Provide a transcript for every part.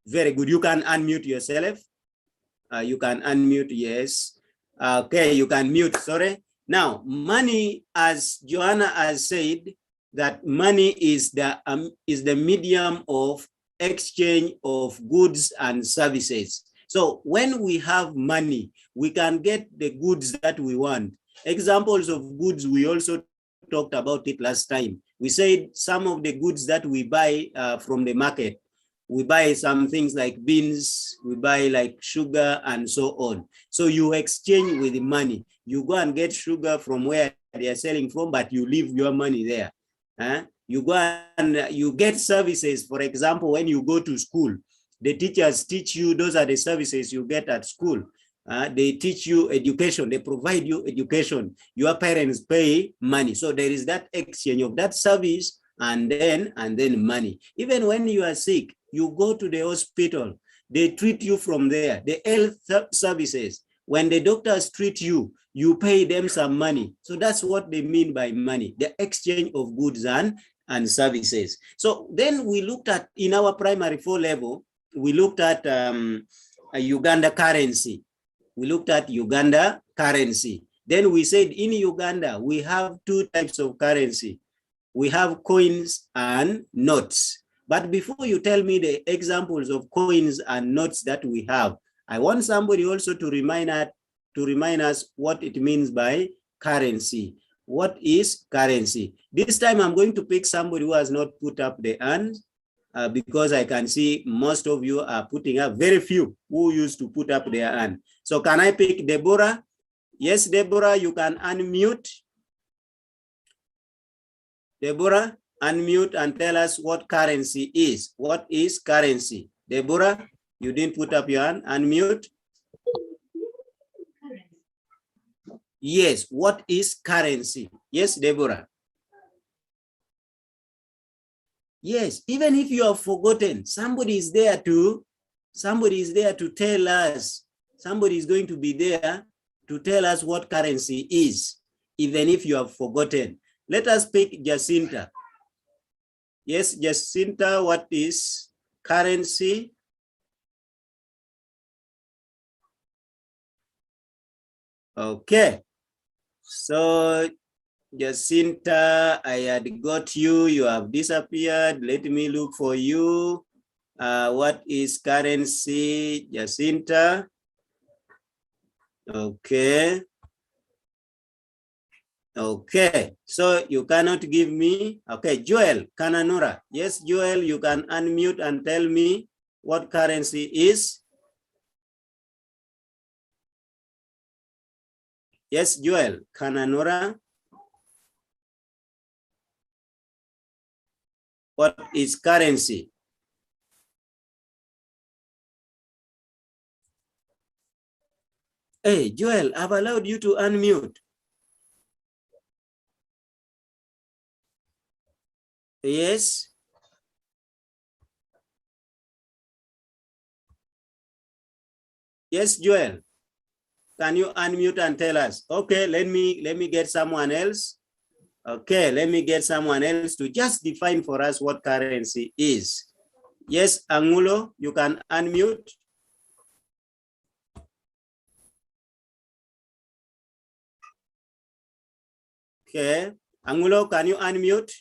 Very good. You can unmute yourself. You can unmute, yes. Okay, you can mute, sorry. Now, money, as Joanna has said, that money is the medium of exchange of goods and services. So when we have money, we can get the goods that we want. Examples of goods, we also talked about it last time. We said some of the goods that we buy from the market, we buy some things like beans, we buy like sugar and so on. So you exchange with the money. You go and get sugar from where they are selling from, but you leave your money there. You go and you get services. For example, when you go to school, the teachers teach you, those are the services you get at school. They teach you education, they provide you education. Your parents pay money. So there is that exchange of that service and then money. Even when you are sick, you go to the hospital, they treat you from there. The health services, when the doctors treat you, you pay them some money. So that's what they mean by money, the exchange of goods and services. So then we looked at, in our primary 4 level, we looked at a Uganda currency. We looked at Uganda currency. Then we said in Uganda, we have 2 types of currency. We have coins and notes. But before you tell me the examples of coins and notes that we have, I want somebody also to remind us what it means by currency. What is currency? This time I'm going to pick somebody who has not put up the hand because I can see most of you are putting up, very few who used to put up their hand. So can I pick Deborah? Yes, Deborah, you can unmute. Deborah, unmute and tell us what currency is. What is currency? Deborah, you didn't put up your hand. Unmute. Yes, what is currency? Yes, Deborah. Yes, even if you have forgotten, somebody is there to tell us. Somebody is going to be there to tell us what currency is, even if you have forgotten. Let us pick Jacinta. Yes, Jacinta, what is currency? Okay. So, Jacinta, I had got you. You have disappeared. Let me look for you. What is currency, Jacinta? Okay. Okay, so you cannot give me. Okay, Joel Kananura. Yes, Joel, you can unmute and tell me what currency is. Yes, Joel Kananura. What is currency? Hey, Joel, I've allowed you to unmute. Yes. Yes, Joel. Can you unmute and tell us? Okay, let me get someone else. Okay, let me get someone else to just define for us what currency is. Yes, Angulo, you can unmute. Okay, Angulo, can you unmute?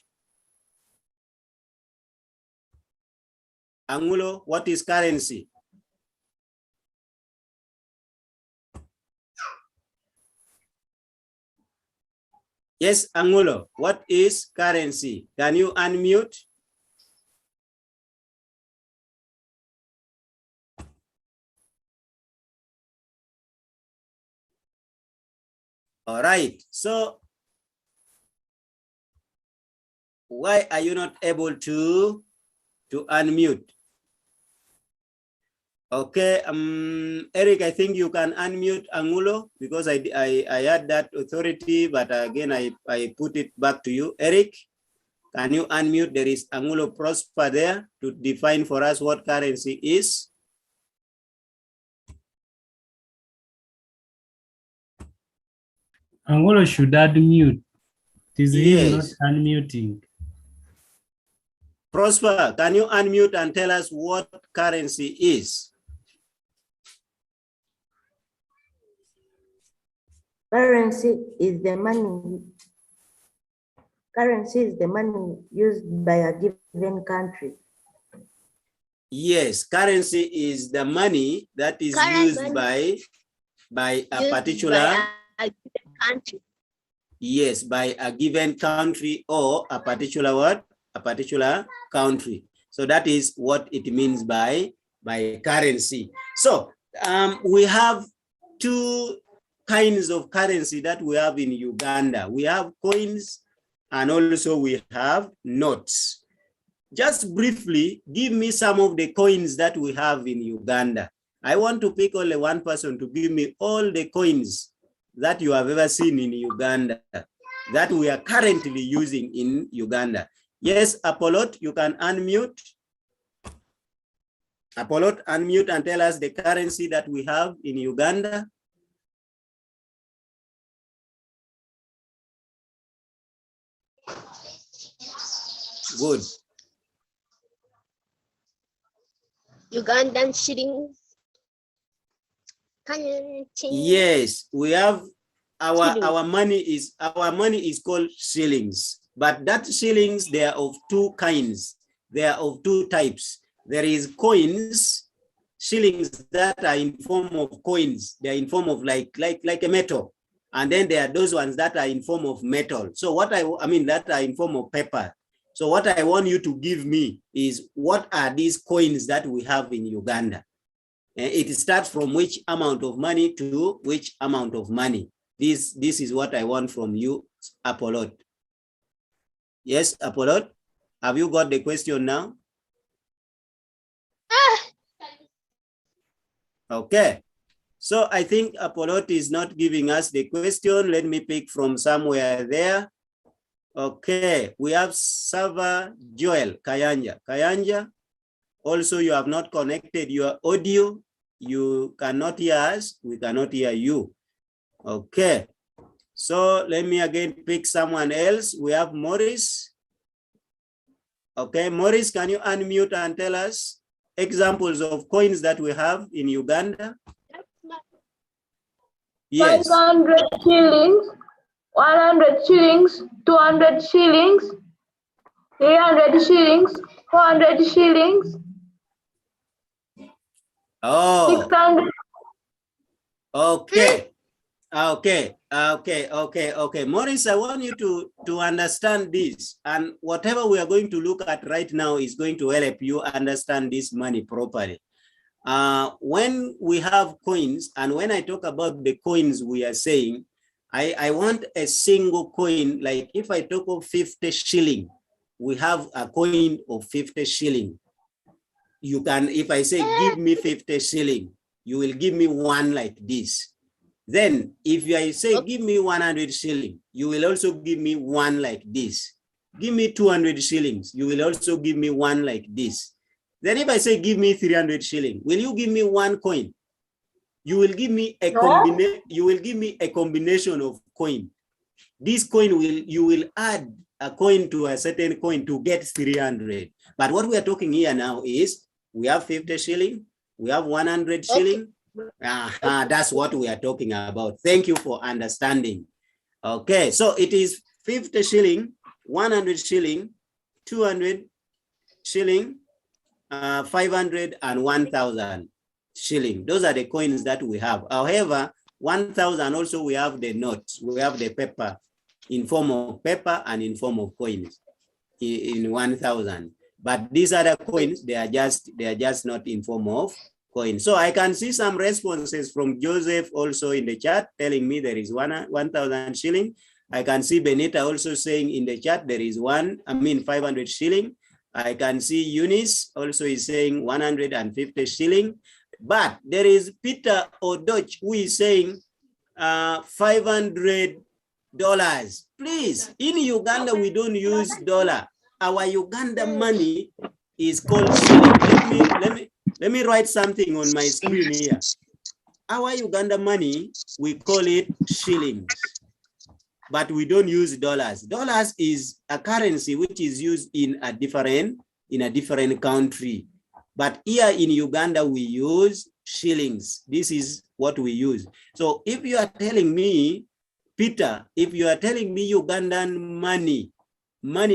Angulo, what is currency? Yes, Angulo, what is currency? Can you unmute? All right, so why are you not able to unmute? Okay, Eric, I think you can unmute Angulo because I had that authority, but again, I put it back to you. Eric, can you unmute? There is Angulo Prosper there to define for us what currency is. Angulo should unmute. It is Yes. him not unmuting. Prosper, can you unmute and tell us what currency is? Currency is the money. Currency is the money used by a given country. Yes, currency is the money that is used by a particular country. Yes, by a given country or a particular what? A particular country. So that is what it means by currency. So we have two kinds of currency that we have in Uganda. We have coins and also we have notes. Just briefly, give me some of the coins that we have in Uganda. I want to pick only one person to give me all the coins that you have ever seen in Uganda that we are currently using in Uganda. Yes, Apollot, you can unmute. Apollot, unmute and tell us the currency that we have in Uganda. Good. Ugandan shillings. Yes, we have our money is called shillings, but that shillings, they are of two kinds. They are of two types. There is coins, shillings that are in form of coins. They are in form of like a metal. And then there are those ones that are in form of metal. So what I mean that are in form of paper. So what I want you to give me is what are these coins that we have in Uganda? It starts from which amount of money to which amount of money. This is what I want from you, Apollot. Yes, Apollot, have you got the question now? Okay, so I think Apollot is not giving us the question. Let me pick from somewhere there. Okay, we have Sava Joel Kayanja. Kayanja, also you have not connected your audio. You cannot hear us, we cannot hear you. Okay, so let me again pick someone else. We have Morris. Okay, Morris, can you unmute and tell us examples of coins that we have in Uganda? Yes. 500 shillings, 100 shillings, 200 shillings, 300 shillings, 400 shillings, Oh, 600. okay. Okay. Maurice, I want you to understand this, and whatever we are going to look at right now is going to help you understand this money properly. When we have coins, and when I talk about the coins we are saying, I want a single coin. Like if I talk of 50 shilling, we have a coin of 50 shilling. You can, if I say, give me 50 shilling, you will give me one like this. Then if I say, give me 100 shilling, you will also give me one like this. Give me 200 shillings, you will also give me one like this. Then if I say, give me 300 shilling, will you give me one coin? You will give me a combination of coin. This coin you will add a coin to a certain coin to get 300. But what we are talking here now is we have 50 shilling, we have 100 shilling. That's what we are talking about. Thank you for understanding. Okay, so it is 50 shilling, 100 shilling, 200 shilling, 500 and 1,000 shilling. Those are the coins that we have. However, 1,000 also we have the notes. We have the paper in form of paper and in form of coins in 1,000. But these other coins, they are just not in form of coin. So I can see some responses from Joseph also in the chat telling me there is 1,000 shilling. I can see Benita also saying in the chat there is 500 shilling. I can see Eunice also is saying 150 shilling. But there is Peter Odoch who is saying $500. Please, in Uganda we don't use dollar. Our Uganda money is called shilling. Let me write something on my screen here. Our Uganda money, we call it shillings, but we don't use dollars. Dollars is a currency which is used in a different in a different country. But here in Uganda, we use shillings. This is what we use. So if you are telling me, Peter, if you are telling me Ugandan money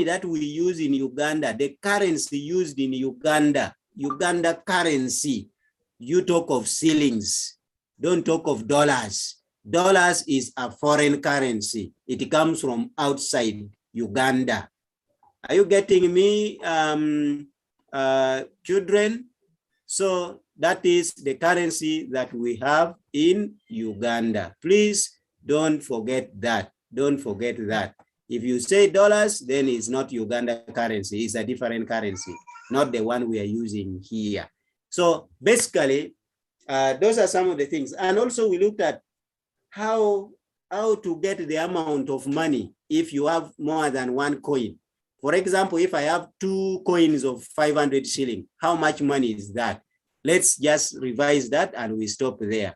that we use in Uganda, the currency used in Uganda, Uganda currency, you talk of shillings, don't talk of dollars. Dollars is a foreign currency. It comes from outside Uganda. Are you getting me, children? So that is the currency that we have in Uganda. Please don't forget that. Don't forget that. If you say dollars, then it's not Uganda currency. It's a different currency, not the one we are using here. So basically, those are some of the things. And also we looked at how to get the amount of money if you have more than one coin. For example, if I have 2 coins of 500 shilling, how much money is that? Let's just revise that and we stop there.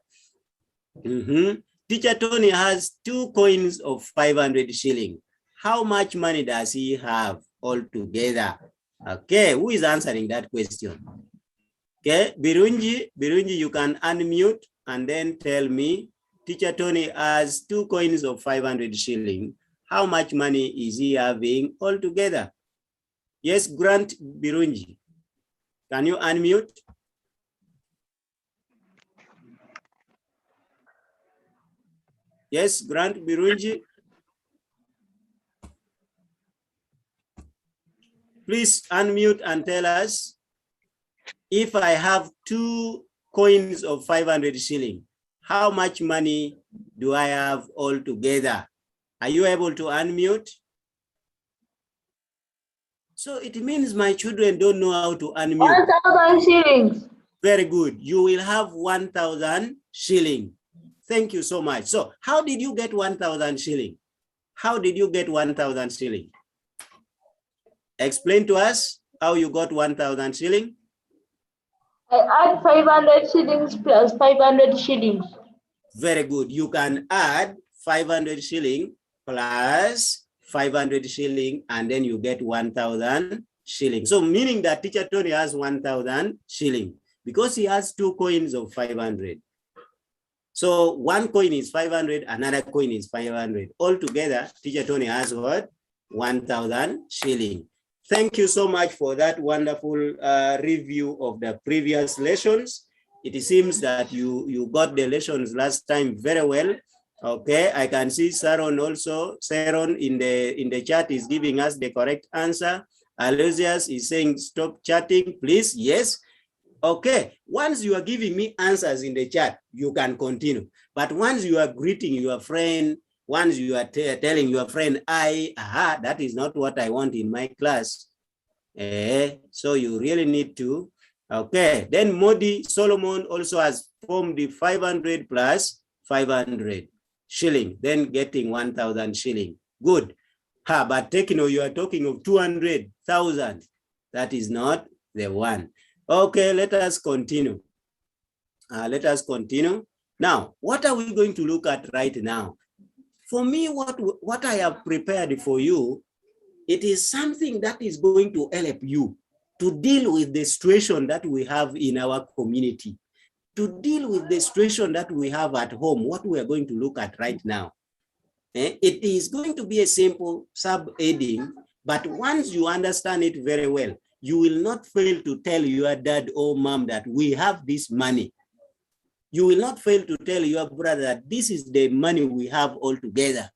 Teacher Tony has 2 coins of 500 shilling. How much money does he have altogether? Okay, who is answering that question? Okay, Birunji, you can unmute and then tell me, Teacher Tony has 2 coins of 500 shilling. How much money is he having altogether? Yes, Grant Birunji. Can you unmute? Yes, Grant Birunji. Please unmute and tell us, if I have 2 coins of 500 shilling, how much money do I have altogether? Are you able to unmute? So it means my children don't know how to unmute. 1,000 shillings. Very good. You will have 1,000 shilling. Thank you so much. So how did you get 1,000 shilling? How did you get 1,000 shilling? Explain to us how you got 1,000 shilling. I add 500 shillings plus 500 shillings. Very good. You can add 500 shilling plus 500 shilling and then you get 1,000 shilling. So meaning that Teacher Tony has 1,000 shilling because he has 2 coins of 500. So 1 coin is 500, another coin is 500. Altogether, Teacher Tony has what? 1,000 shilling. Thank you so much for that wonderful review of the previous lessons. It seems that you got the lessons last time very well. Okay, I can see Sharon also. Sharon in the chat is giving us the correct answer. Aloysius is saying stop chatting, please. Yes. Okay, once you are giving me answers in the chat, you can continue. But once you are greeting your friend, once you are telling your friend, that is not what I want in my class. So you really need to. Okay, then Modi Solomon also has formed the 500 plus 500 shilling, then getting 1,000 shilling. Good. But Tekno, you are talking of 200,000. That is not the one. Okay, let us continue. Let us continue. Now, what are we going to look at right now? For me, what I have prepared for you, it is something that is going to help you to deal with the situation that we have in our community, to deal with the situation that we have at home, what we are going to look at right now. It is going to be a simple subheading, but once you understand it very well, you will not fail to tell your dad or mom that we have this money. You will not fail to tell your brother that this is the money we have all together.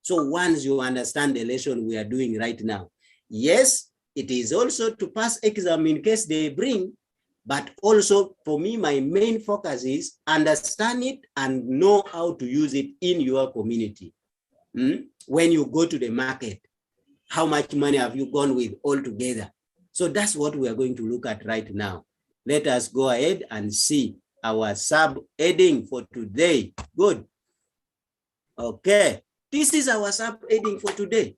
So once you understand the lesson we are doing right now, yes, it is also to pass exam in case they bring, but also for me, my main focus is understand it and know how to use it in your community. When you go to the market, how much money have you gone with all together? So that's what we are going to look at right now. Let us go ahead and see our subheading for today. Good. Okay. This is our subheading for today.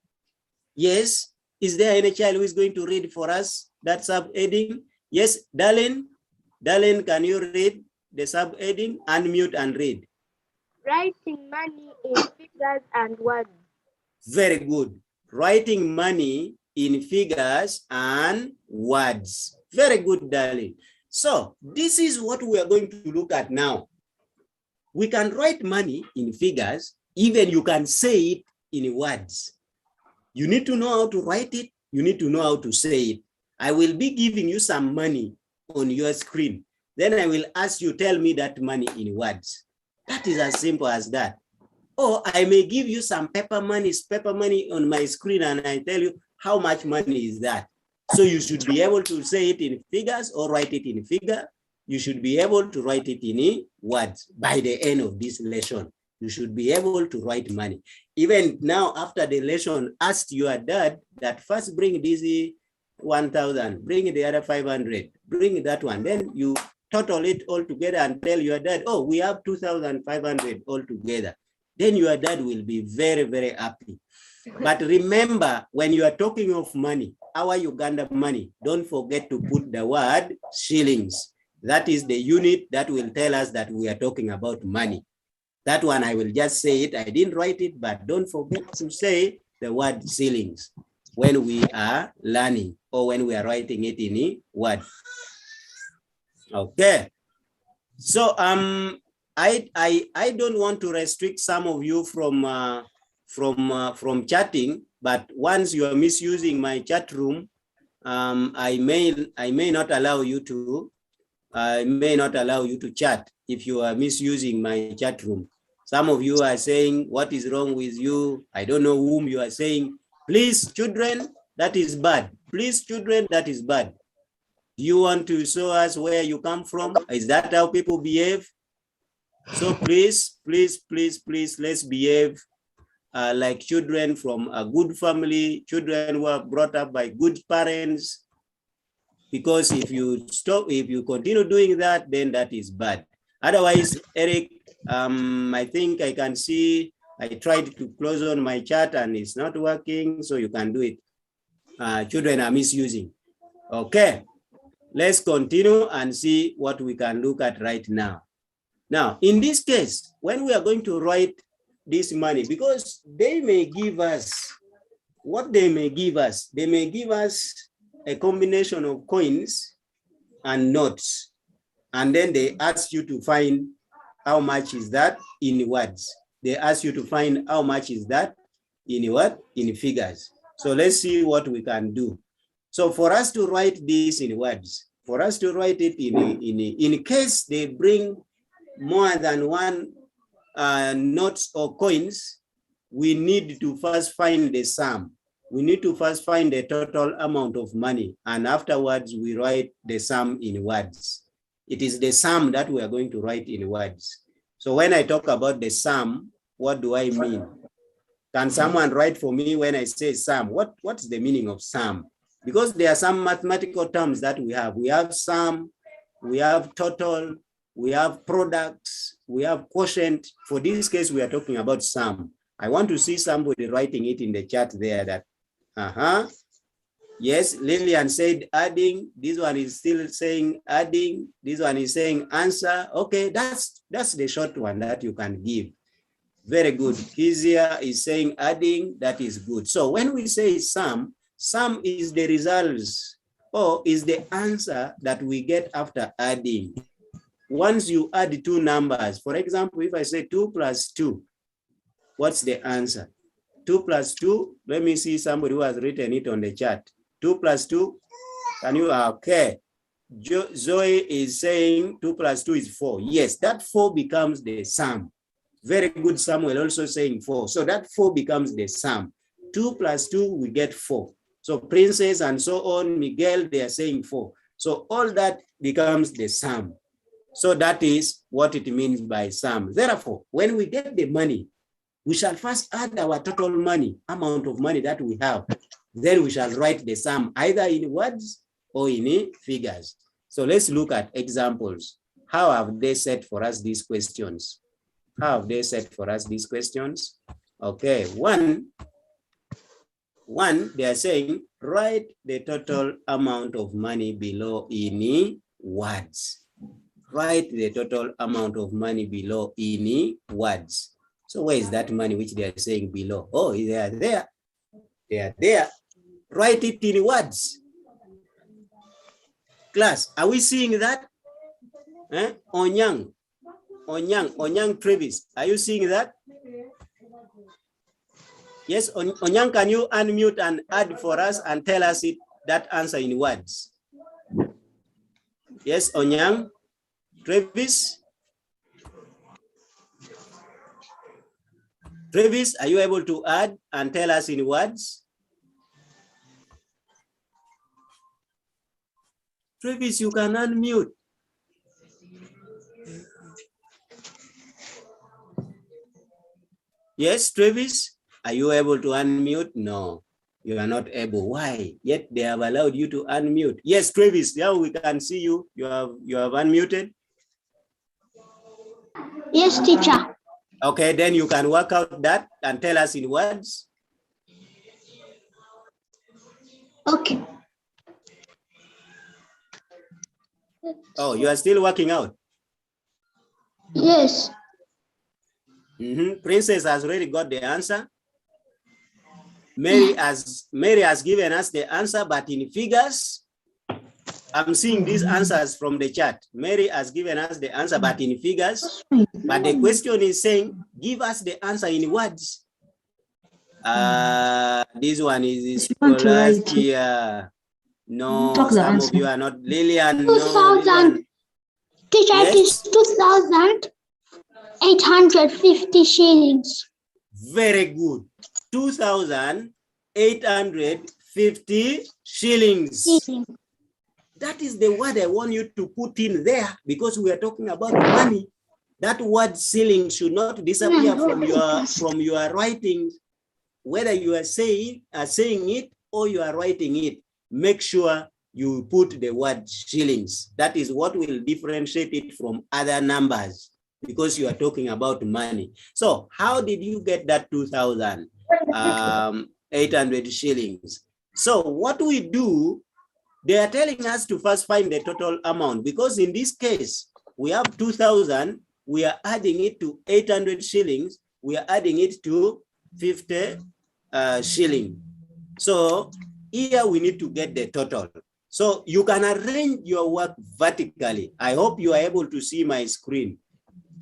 Yes. Is there any child who is going to read for us that subheading? Yes, Darlene. Darlene, can you read the subheading? Unmute and read. Writing money in figures and words. Very good. Writing money in figures and words. Very good, darling. So this is what we are going to look at now. We can write money in figures, even you can say it in words. You need to know how to write it. You need to know how to say it. I will be giving you some money on your screen. Then I will ask you, tell me that money in words. That is as simple as that. Or I may give you some paper money on my screen, and I tell you how much money is that. So you should be able to say it in figures or write it in figure. You should be able to write it in words. By the end of this lesson, you should be able to write money. Even now, after the lesson, ask your dad that first bring this 1,000, bring the other 500, bring that one. Then you total it all together and tell your dad, oh, we have 2,500 all together. Then your dad will be very, very happy. But remember, when you are talking of money, our Uganda money, don't forget to put the word shillings. That is the unit that will tell us that we are talking about money. That one, I will just say it. I didn't write it, but don't forget to say the word shillings when we are learning or when we are writing it in a word. Okay. So I don't want to restrict some of you from chatting, but once you are misusing my chat room, I may not allow you to chat if you are misusing my chat room. Some of you are saying, what is wrong with you? I don't know whom you are saying. Please, children, that is bad. Please, children, that is bad. Do you want to show us where you come from? Is that how people behave? So please, please, please, please, let's behave like children from a good family, children who are brought up by good parents. Because if you continue doing that, then that is bad. Otherwise, Eric, I think I can see, I tried to close on my chat and it's not working, so you can do it. Children are misusing. Okay, let's continue and see what we can look at right now. Now, in this case, when we are going to write this money, because they may give us, what they may give us a combination of coins and notes. And then they ask you to find how much is that in words. They ask you to find how much is that in what? In figures. So let's see what we can do. So for us to write this in words, for us to write it in case they bring more than one notes or coins, we need to first find the sum. We need to first find the total amount of money, and afterwards we write the sum in words. It is the sum that we are going to write in words. So when I talk about the sum, what do I mean? Can someone write for me when I say sum? What's the meaning of sum? Because there are some mathematical terms that we have. We have sum, we have total, we have products, we have quotient. For this case, we are talking about sum. I want to see somebody writing it in the chat there that, yes, Lillian said adding. This one is still saying adding. This one is saying answer. Okay, that's the short one that you can give. Very good. Kizia is saying adding. That is good. So when we say sum is the results or is the answer that we get after adding. Once you add two numbers, for example, if I say 2 plus 2, what's the answer? 2 plus 2, let me see somebody who has written it on the chat. 2 plus 2, can you, okay. Zoe is saying 2 plus 2 is 4. Yes, that 4 becomes the sum. Very good, Samuel also saying 4. So that 4 becomes the sum. 2 plus 2, we get 4. So Princess and so on, Miguel, they are saying 4. So all that becomes the sum. So that is what it means by sum. Therefore, when we get the money, we shall first add our total money, amount of money that we have. Then we shall write the sum either in words or in figures. So let's look at examples. How have they set for us these questions? How have they set for us these questions? Okay, one, they are saying, write the total amount of money below in words. Write the total amount of money below in words. So where is that money which they are saying below? Oh, they are there. They are there. Write it in words. Class, are we seeing that? Onyang Travis, are you seeing that? Yes, Onyang, can you unmute and add for us and tell us that answer in words? Yes, Onyang, Travis? Travis, are you able to add and tell us in words? Travis, you can unmute. Yes, Travis, are you able to unmute? No, you are not able. Why? Yet they have allowed you to unmute. Yes, Travis, now we can see you. You have unmuted. Yes, teacher. Okay, then you can work out that and tell us in words. Okay. Oh, you are still working out. Yes. Princess has already got the answer. Mary has given us the answer, but in figures. I'm seeing these answers from the chat. Mary has given us the answer, but in figures. But the question is saying, give us the answer in words. This one is Scholastia. No, some of you are not. Lillian, no. 2,000. Teacher, Yes? it is 2,850 shillings. Very good. 2,850 shillings. That is the word I want you to put in there because we are talking about money. That word shilling should not disappear from your writing, whether you are saying it or you are writing it. Make sure you put the word shillings. That is what will differentiate it from other numbers because you are talking about money. So how did you get that 2,800 shillings? So what we do, they are telling us to first find the total amount because in this case, we have 2,000, we are adding it to 800 shillings, we are adding it to 50 shilling. So here we need to get the total. So you can arrange your work vertically. I hope you are able to see my screen.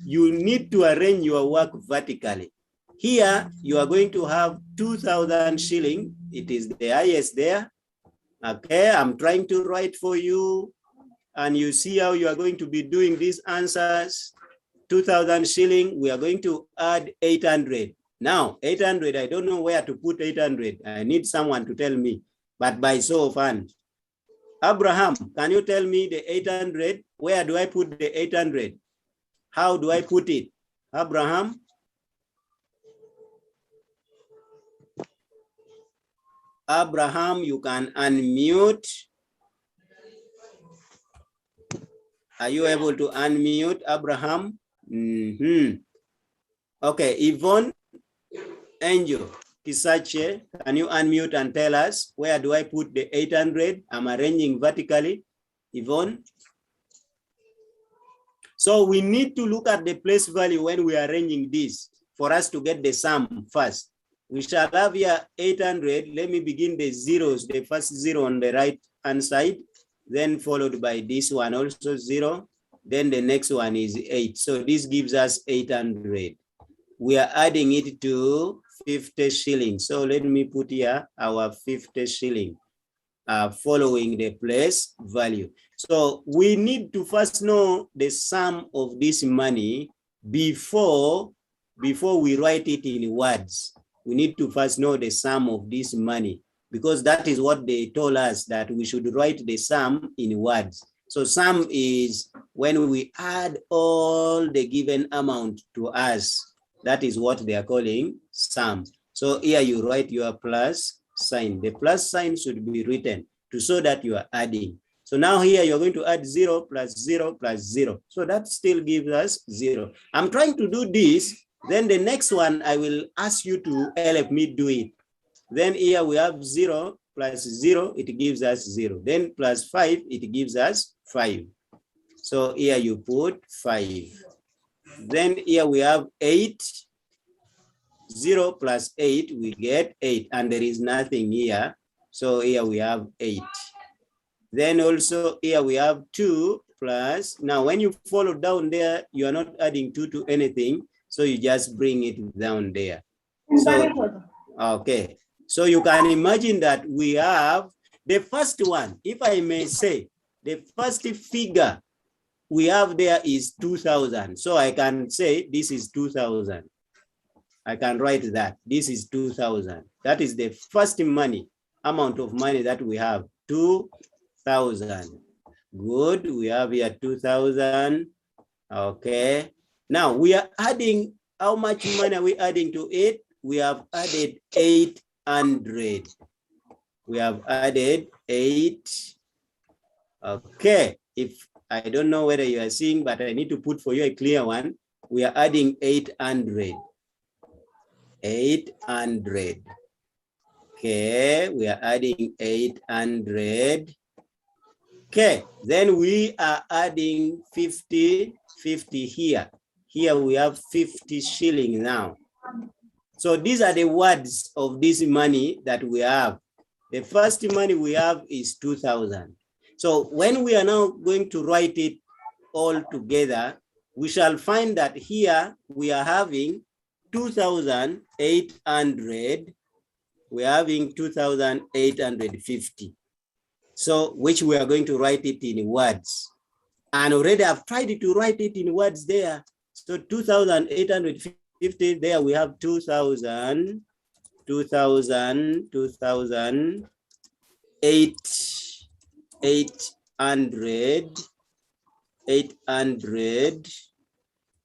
You need to arrange your work vertically. Here you are going to have 2,000 shilling. It is the highest there. Okay, I'm trying to write for you and you see how you are going to be doing these answers. 2,000 shilling, we are going to add 800. Now, 800, I don't know where to put 800. I need someone to tell me, but by show of hands. Abraham, can you tell me the 800? Where do I put the 800? How do I put it? Abraham? Abraham, you can unmute. Are you able to unmute, Abraham? Okay, Yvonne, Angel, Kisache, can you unmute and tell us where do I put the 800? I'm arranging vertically. Yvonne? So we need to look at the place value when we are arranging this for us to get the sum first. We shall have here 800. Let me begin the zeros, the first zero on the right hand side, then followed by this one also 0. Then the next one is 8. So this gives us 800. We are adding it to 50 shillings. So let me put here our 50 shilling following the place value. So we need to first know the sum of this money before we write it in words. We need to first know the sum of this money because that is what they told us, that we should write the sum in words. So sum is when we add all the given amount to us. That is what they are calling sum. So here you write your plus sign. The plus sign should be written to show that you are adding. So now here you're going to add 0 plus 0 plus 0. So that still gives us 0. I'm trying to do this. Then the next one, I will ask you to help me do it. Then here we have 0 plus 0, it gives us 0. Then plus 5, it gives us 5. So here you put 5. Then here we have 8. 0 plus 8, we get 8. And there is nothing here. So here we have 8. Then also here we have 2 plus, now when you follow down there, you are not adding 2 to anything. So you just bring it down there. So, okay. So you can imagine that we have the first one, if I may say, the first figure we have there is 2,000. So I can say this is 2,000. I can write that this is 2,000. That is the first amount of money that we have, 2,000. Good, we have here 2,000. Okay. Now we are adding, how much money are we adding to it? We have added 800. We have added 8. Okay. If I don't know whether you are seeing, but I need to put for you a clear one. We are adding 800. 800. Okay. We are adding 800. Okay. Then we are adding 50 here. Here we have 50 shillings now. So these are the words of this money that we have. The first money we have is 2,000. So when we are now going to write it all together, we shall find that here we are having 2,800. We are having 2,850. So which we are going to write it in words. And already I've tried to write it in words there. So 2,850 there we have 2,000, 800,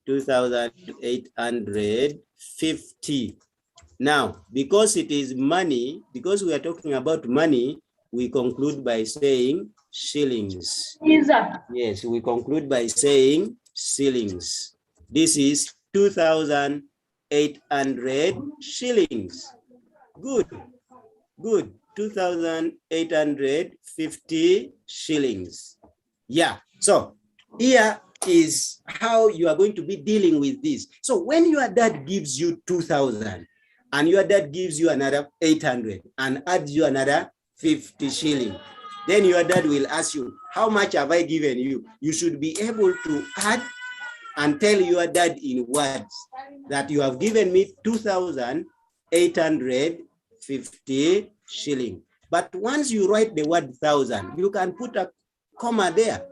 2,850. Now, because it is money, because we are talking about money, we conclude by saying shillings. Yes, we conclude by saying shillings. This is 2,800 shillings. Good, good. 2,850 shillings. Yeah, so here is how you are going to be dealing with this. So when your dad gives you 2,000 and your dad gives you another 800 and adds you another 50 shilling, then your dad will ask you, how much have I given you? You should be able to add and tell your dad in words that you have given me 2,850 shilling. But once you write the word 1,000, you can put a comma there.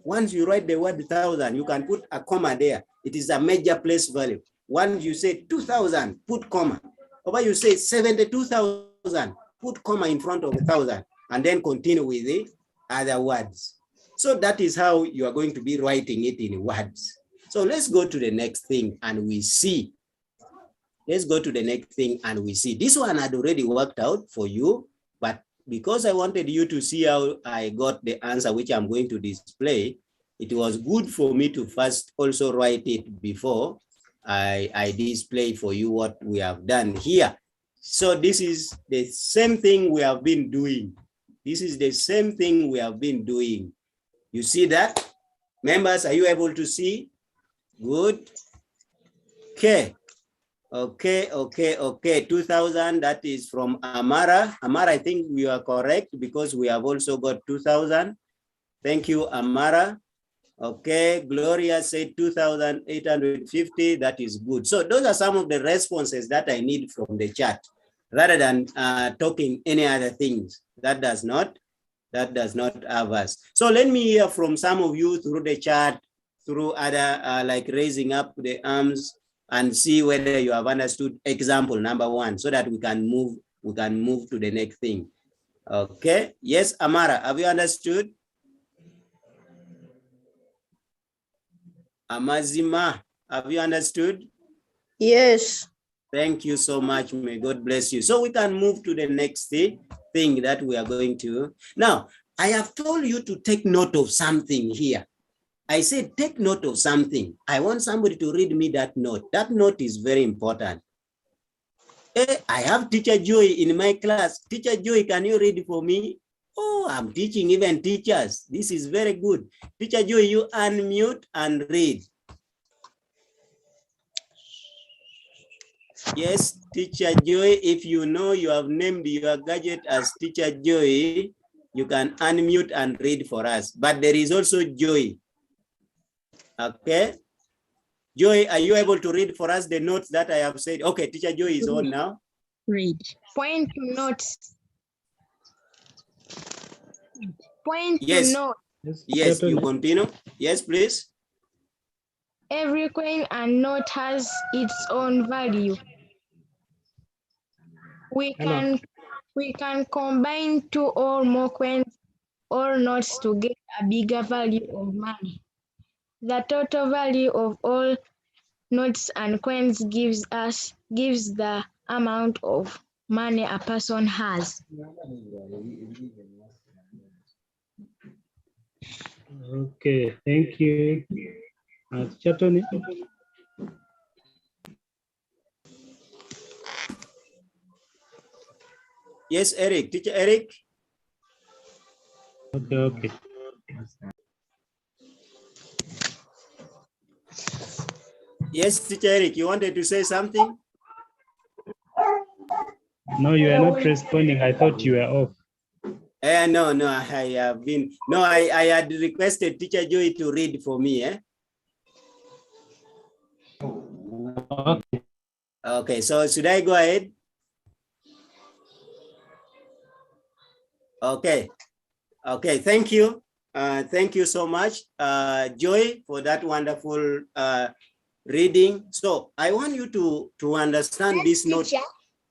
Once you write the word 1,000, you can put a comma there. It is a major place value. Once you say 2,000, put comma. Or you say 72,000, put comma in front of 1,000, and then continue with the other words. So that is how you are going to be writing it in words. So let's go to the next thing and we see. Let's go to the next thing and we see. This one had already worked out for you, but because I wanted you to see how I got the answer, which I'm going to display, it was good for me to first also write it before I display for you what we have done here. So this is the same thing we have been doing. This is the same thing we have been doing. You see that? Members, are you able to see? Good. Okay. Okay. 2,000, that is from Amara. Amara, I think we are correct because we have also got 2,000. Thank you, Amara. Okay, Gloria said 2,850. That is good. So those are some of the responses that I need from the chat, rather than talking any other things. That does not have us. So let me hear from some of you through the chat, through other like raising up the arms, and see whether you have understood example number 1, so that we can move to the next thing. Okay. Yes, Amara, have you understood? Amazima, have you understood? Yes. Thank you so much. May God bless you. So we can move to the next thing that we are going to. Now, I have told you to take note of something here. I said, take note of something. I want somebody to read me that note. That note is very important. I have Teacher Joy in my class. Teacher Joy, can you read for me? Oh, I'm teaching even teachers. This is very good. Teacher Joy, you unmute and read. Yes, Teacher Joy, if you know you have named your gadget as Teacher Joy, you can unmute and read for us. But there is also Joy. Okay. Joy, are you able to read for us the notes that I have said? Okay, Teacher Joy is on now. Read. Point to notes. Point Yes. to note. Yes, you continue. Yes, please. Every coin and note has its own value. We can combine two or more coins or notes to get a bigger value of money. The total value of all notes and coins gives the amount of money a person has. Okay, thank you. Teacher Tonny. Yes, Eric. Teacher Eric. Okay. Yes, Teacher Eric, you wanted to say something? No, you are not responding. I thought you were off. No, I have been. No, I had requested Teacher Joy to read for me. Okay. Okay, so should I go ahead? Okay. Okay, thank you. Thank you so much, Joy, for that wonderful reading. So I want you to understand this note.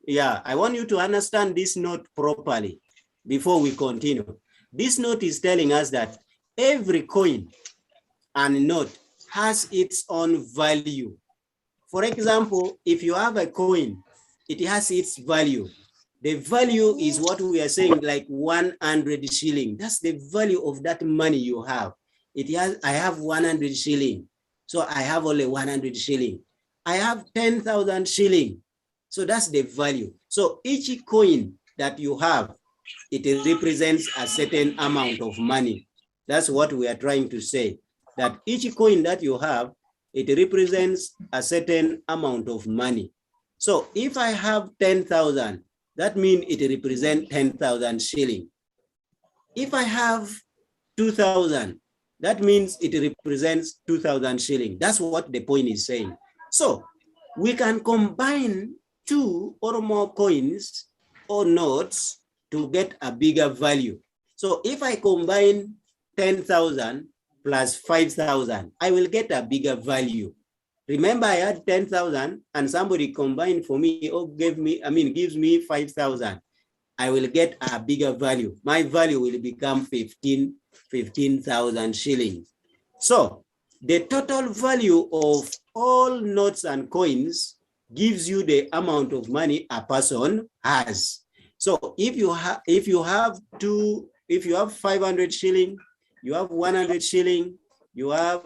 Yeah, I want you to understand this note properly before we continue. This note is telling us that every coin and note has its own value. For example, if you have a coin, it has its value. The value is what we are saying, like 100 shilling. That's the value of that money you have. I have 100 shilling. So I have only 100 shilling. I have 10,000 shilling. So that's the value. So each coin that you have, it represents a certain amount of money. That's what we are trying to say, that each coin that you have, it represents a certain amount of money. So if I have 10,000, that means it represents 10,000 shilling. If I have 2,000, that means it represents 2,000 shilling. That's what the point is saying. So we can combine two or more coins or notes to get a bigger value. So if I combine 10,000 plus 5,000, I will get a bigger value. Remember, I had 10,000 and somebody combined for me or gives me 5,000. I will get a bigger value. My value will become 15,000 shillings. So the total value of all notes and coins gives you the amount of money a person has. So if you have 500 shilling, you have 100 shilling, you have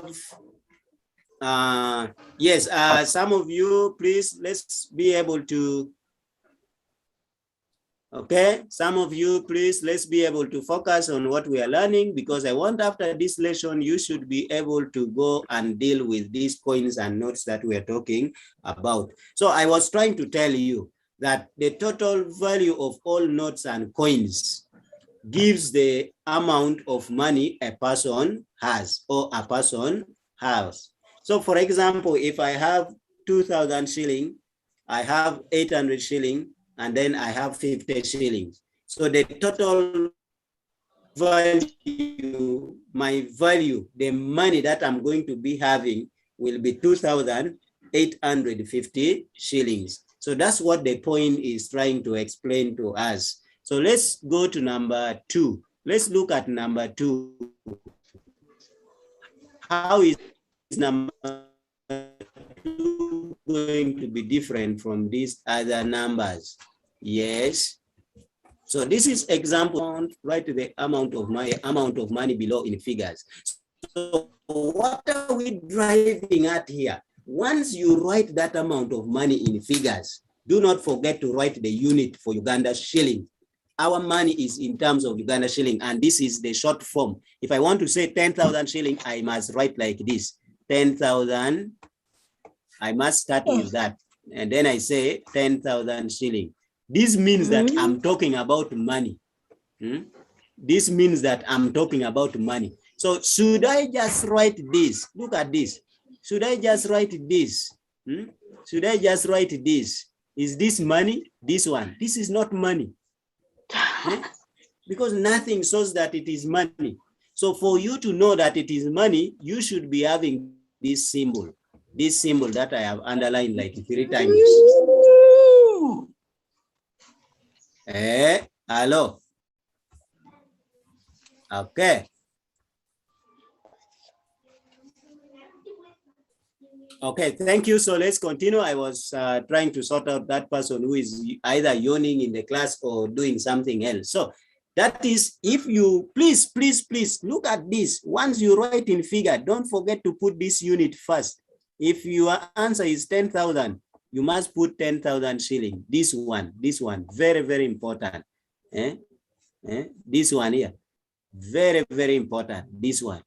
some of you, please, let's be able to, okay, some of you, please, let's be able to focus on what we are learning, because I want after this lesson, you should be able to go and deal with these coins and notes that we are talking about. So I was trying to tell you that the total value of all notes and coins gives the amount of money a person has or a person has. So for example, if I have 2,000 shilling, I have 800 shilling, and then I have 50 shillings. So the total value, my value, the money that I'm going to be having will be 2,850 shillings. So that's what the point is trying to explain to us. So let's go to number 2. Let's look at number 2. How is number 2 going to be different from these other numbers? Yes. So this is example, write the amount of money below in figures. So what are we driving at here? Once you write that amount of money in figures, do not forget to write the unit for Uganda shilling. Our money is in terms of Uganda shilling, and this is the short form. If I want to say 10,000 shilling, I must write like this, 10,000. I must start with that. and then I say 10,000 shilling. This means that I'm talking about money. This means that I'm talking about money. So should I just write this? Look at this. Should I just write this? Should I just write this? Is this money? This one. This is not money. Because nothing shows that it is money. So for you to know that it is money, you should be having this symbol that I have underlined like 3 times. Hello. Okay. Okay, thank you. So let's continue. I was trying to sort out that person who is either yawning in the class or doing something else. So that is, if you, please look at this. Once you write in figure, don't forget to put this unit first. If your answer is 10,000, you must put 10,000 shilling. This one, very, very important. This one here, very, very important. This one,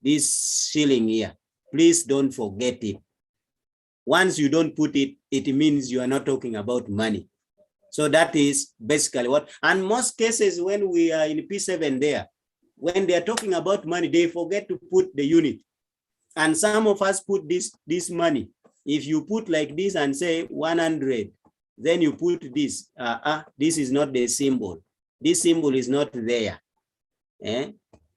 this shilling here. Please don't forget it. Once you don't put it, it means you are not talking about money. So that is basically what, and most cases when we are in P7 there, when they are talking about money, they forget to put the unit. And some of us put this money. If you put like this and say 100, then you put this. This is not the symbol. This symbol is not there.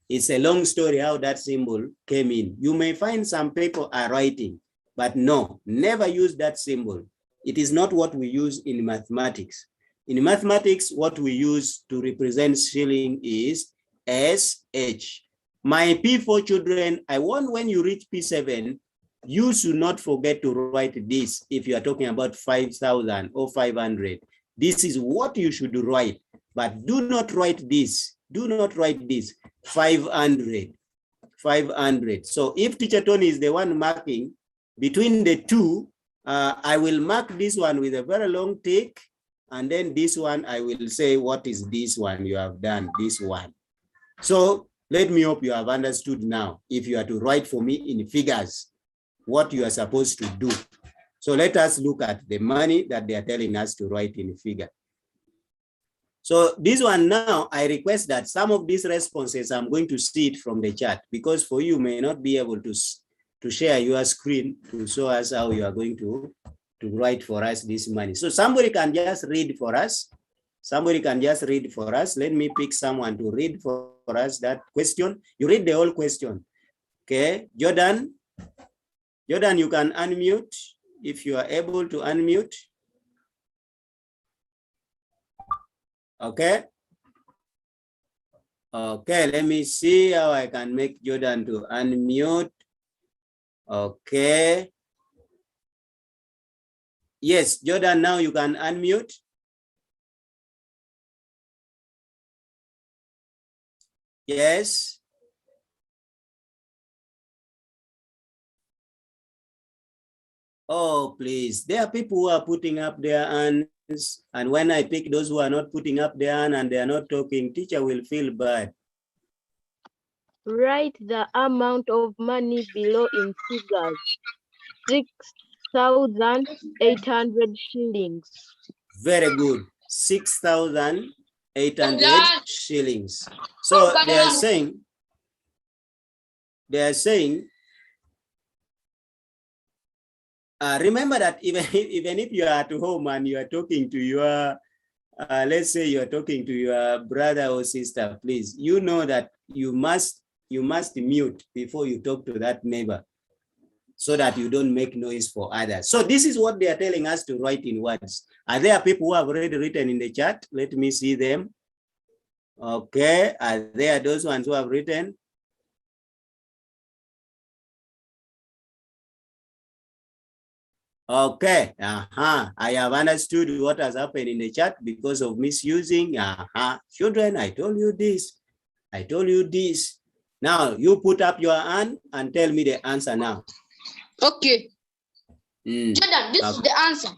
It's a long story how that symbol came in. You may find some people are writing, but no, never use that symbol. It is not what we use in mathematics. In mathematics, what we use to represent shilling is SH. My P4 children, I want when you reach P7, you should not forget to write this if you are talking about 5,000 or 500. This is what you should write, but do not write this. Do not write this. 500. So if teacher Tony is the one marking between the two, I will mark this one with a very long tick, and then this one I will say, what is this one you have done? This one. So let me hope you have understood now. If you are to write for me in figures, what you are supposed to do. So let us look at the money that they are telling us to write in figure. So this one now, I request that some of these responses, I'm going to see it from the chat, because for you may not be able to share your screen to show us how you are going to write for us this money. So somebody can just read for us. Somebody can just read for us. Let me pick someone to read for us that question. You read the whole question. Okay, Jordan, you can unmute if you are able to unmute. Okay. Okay, let me see how I can make Jordan to unmute. Okay. Yes, Jordan, now you can unmute. Yes. Oh, please. There are people who are putting up their hands, and when I pick those who are not putting up their hand and they are not talking, teacher will feel bad. Write the amount of money below in figures. 6,800 shillings. Very good. 6,800 shillings. So they are saying, remember that even if you are at home and you are talking to your, let's say you are talking to your brother or sister, please, you know that you must mute before you talk to that neighbor, so that you don't make noise for others. So this is what they are telling us to write in words. Are there people who have already written in the chat? Let me see them. Okay, are there those ones who have written? Okay, I have understood what has happened in the chat because of misusing. Children, I told you this. I told you this. Now you put up your hand and tell me the answer now. Okay. Jordan, this is the answer.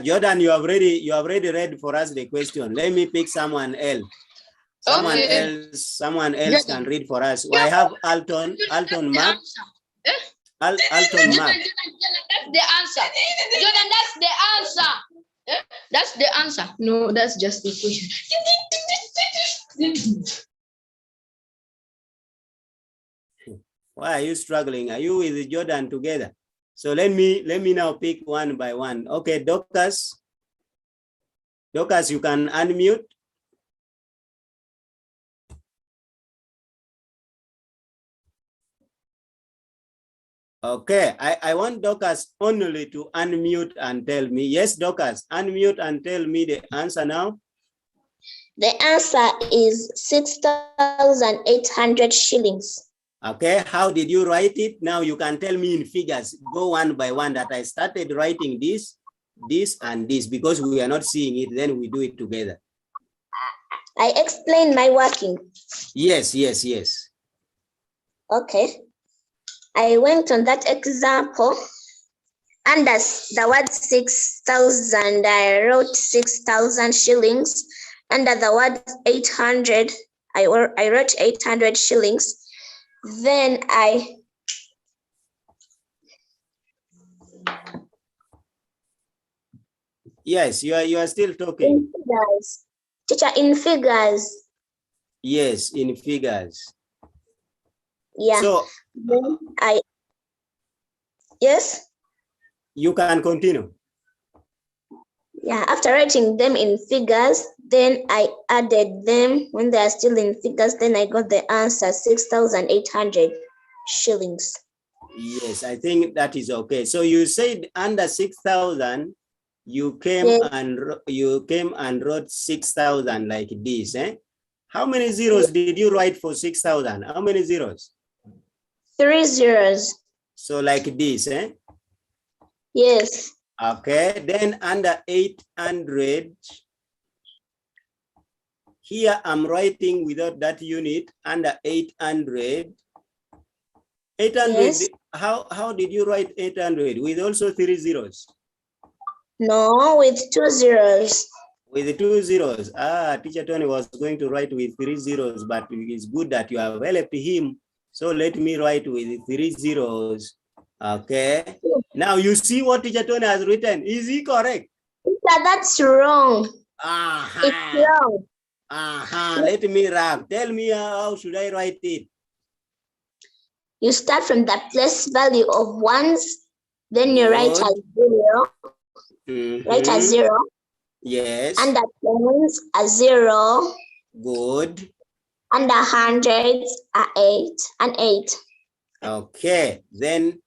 Jordan, you have already read for us the question. Let me pick someone else. Someone else can read for us. I have Alton Mark. Alton Mark. the answer. Jordan, that's the answer. Eh? That's the answer. No, that's just the question. Why are you struggling? Are you with Jordan together? So let me now pick one by one. Okay, Dorcas. Dorcas, you can unmute. Okay, I want Dorcas only to unmute and tell me. Yes, Dorcas, unmute and tell me the answer now. The answer is 6,800 shillings. Okay, how did you write it? Now you can tell me in figures. Go one by one that I started writing this, and this, because we are not seeing it, then we do it together. I explained my working. Yes, yes, yes. Okay. I went on that example. Under the word 6,000, I wrote 6,000 shillings. Under the word 800, I wrote 800 shillings. Then Yes, you are still talking. in figures. Teacher, in figures. Yes, in figures. Yeah. So Then yes. you can continue. Yeah, after writing them in figures, then I added them when they are still in figures, then I got the answer 6,800 shillings. Yes, I think that is okay. So you said under 6,000, you came Yes. and wrote 6,000 like this, eh? How many zeros did you write for 6,000? How many zeros? 3 zeros. So like this, eh? Yes. Okay, then under 800, here I'm writing without that unit under 800. 800, Yes. how did you write 800? With also 3 zeros? No, with 2 zeros. With 2 zeros. Teacher Tony was going to write with 3 zeros, but it's good that you have helped him. So let me write with 3 zeros. Okay. Now you see what Teacher Tony has written. Is he correct? That's wrong. Aha. It's wrong. Aha. Let me wrap. Tell me how should I write it? You start from the place value of ones, then you write a zero. Write a zero. Yes. Under tens, a zero. Good. Under hundreds, a 8, an 8. Okay. Then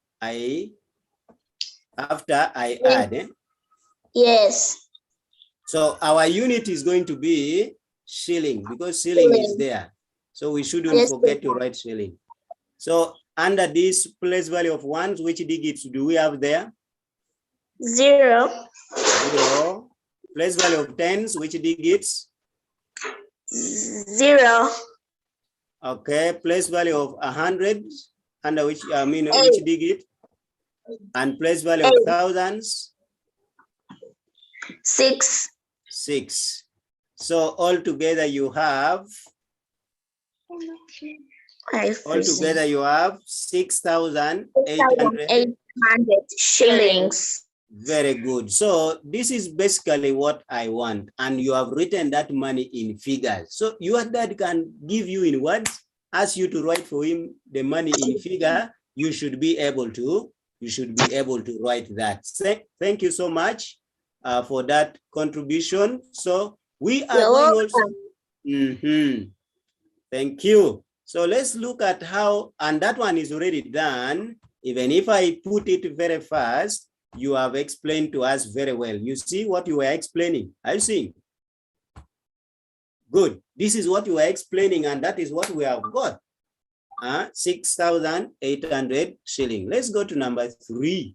after I add. Eh? Yes. So our unit is going to be shilling because shilling is there. So we shouldn't forget to write shilling. So under this place value of ones, which digits do we have there? 0. 0. Place value of tens, which digits? 0. Okay. Place value of 100, under which which digit? And place value of thousands? 6. 6. So altogether you have 6,800 shillings. Very good. So this is basically what I want. And you have written that money in figures. So your dad can give you in words, ask you to write for him the money in figure. You should be able to write that. Thank you so much for that contribution. So we are going also. Thank you. So let's look at how, and that one is already done. Even if I put it very fast, you have explained to us very well. You see what you were explaining? Are you seeing? Good. This is what you were explaining, and that is what we have got. 6,800 shilling. Let's go to number 3.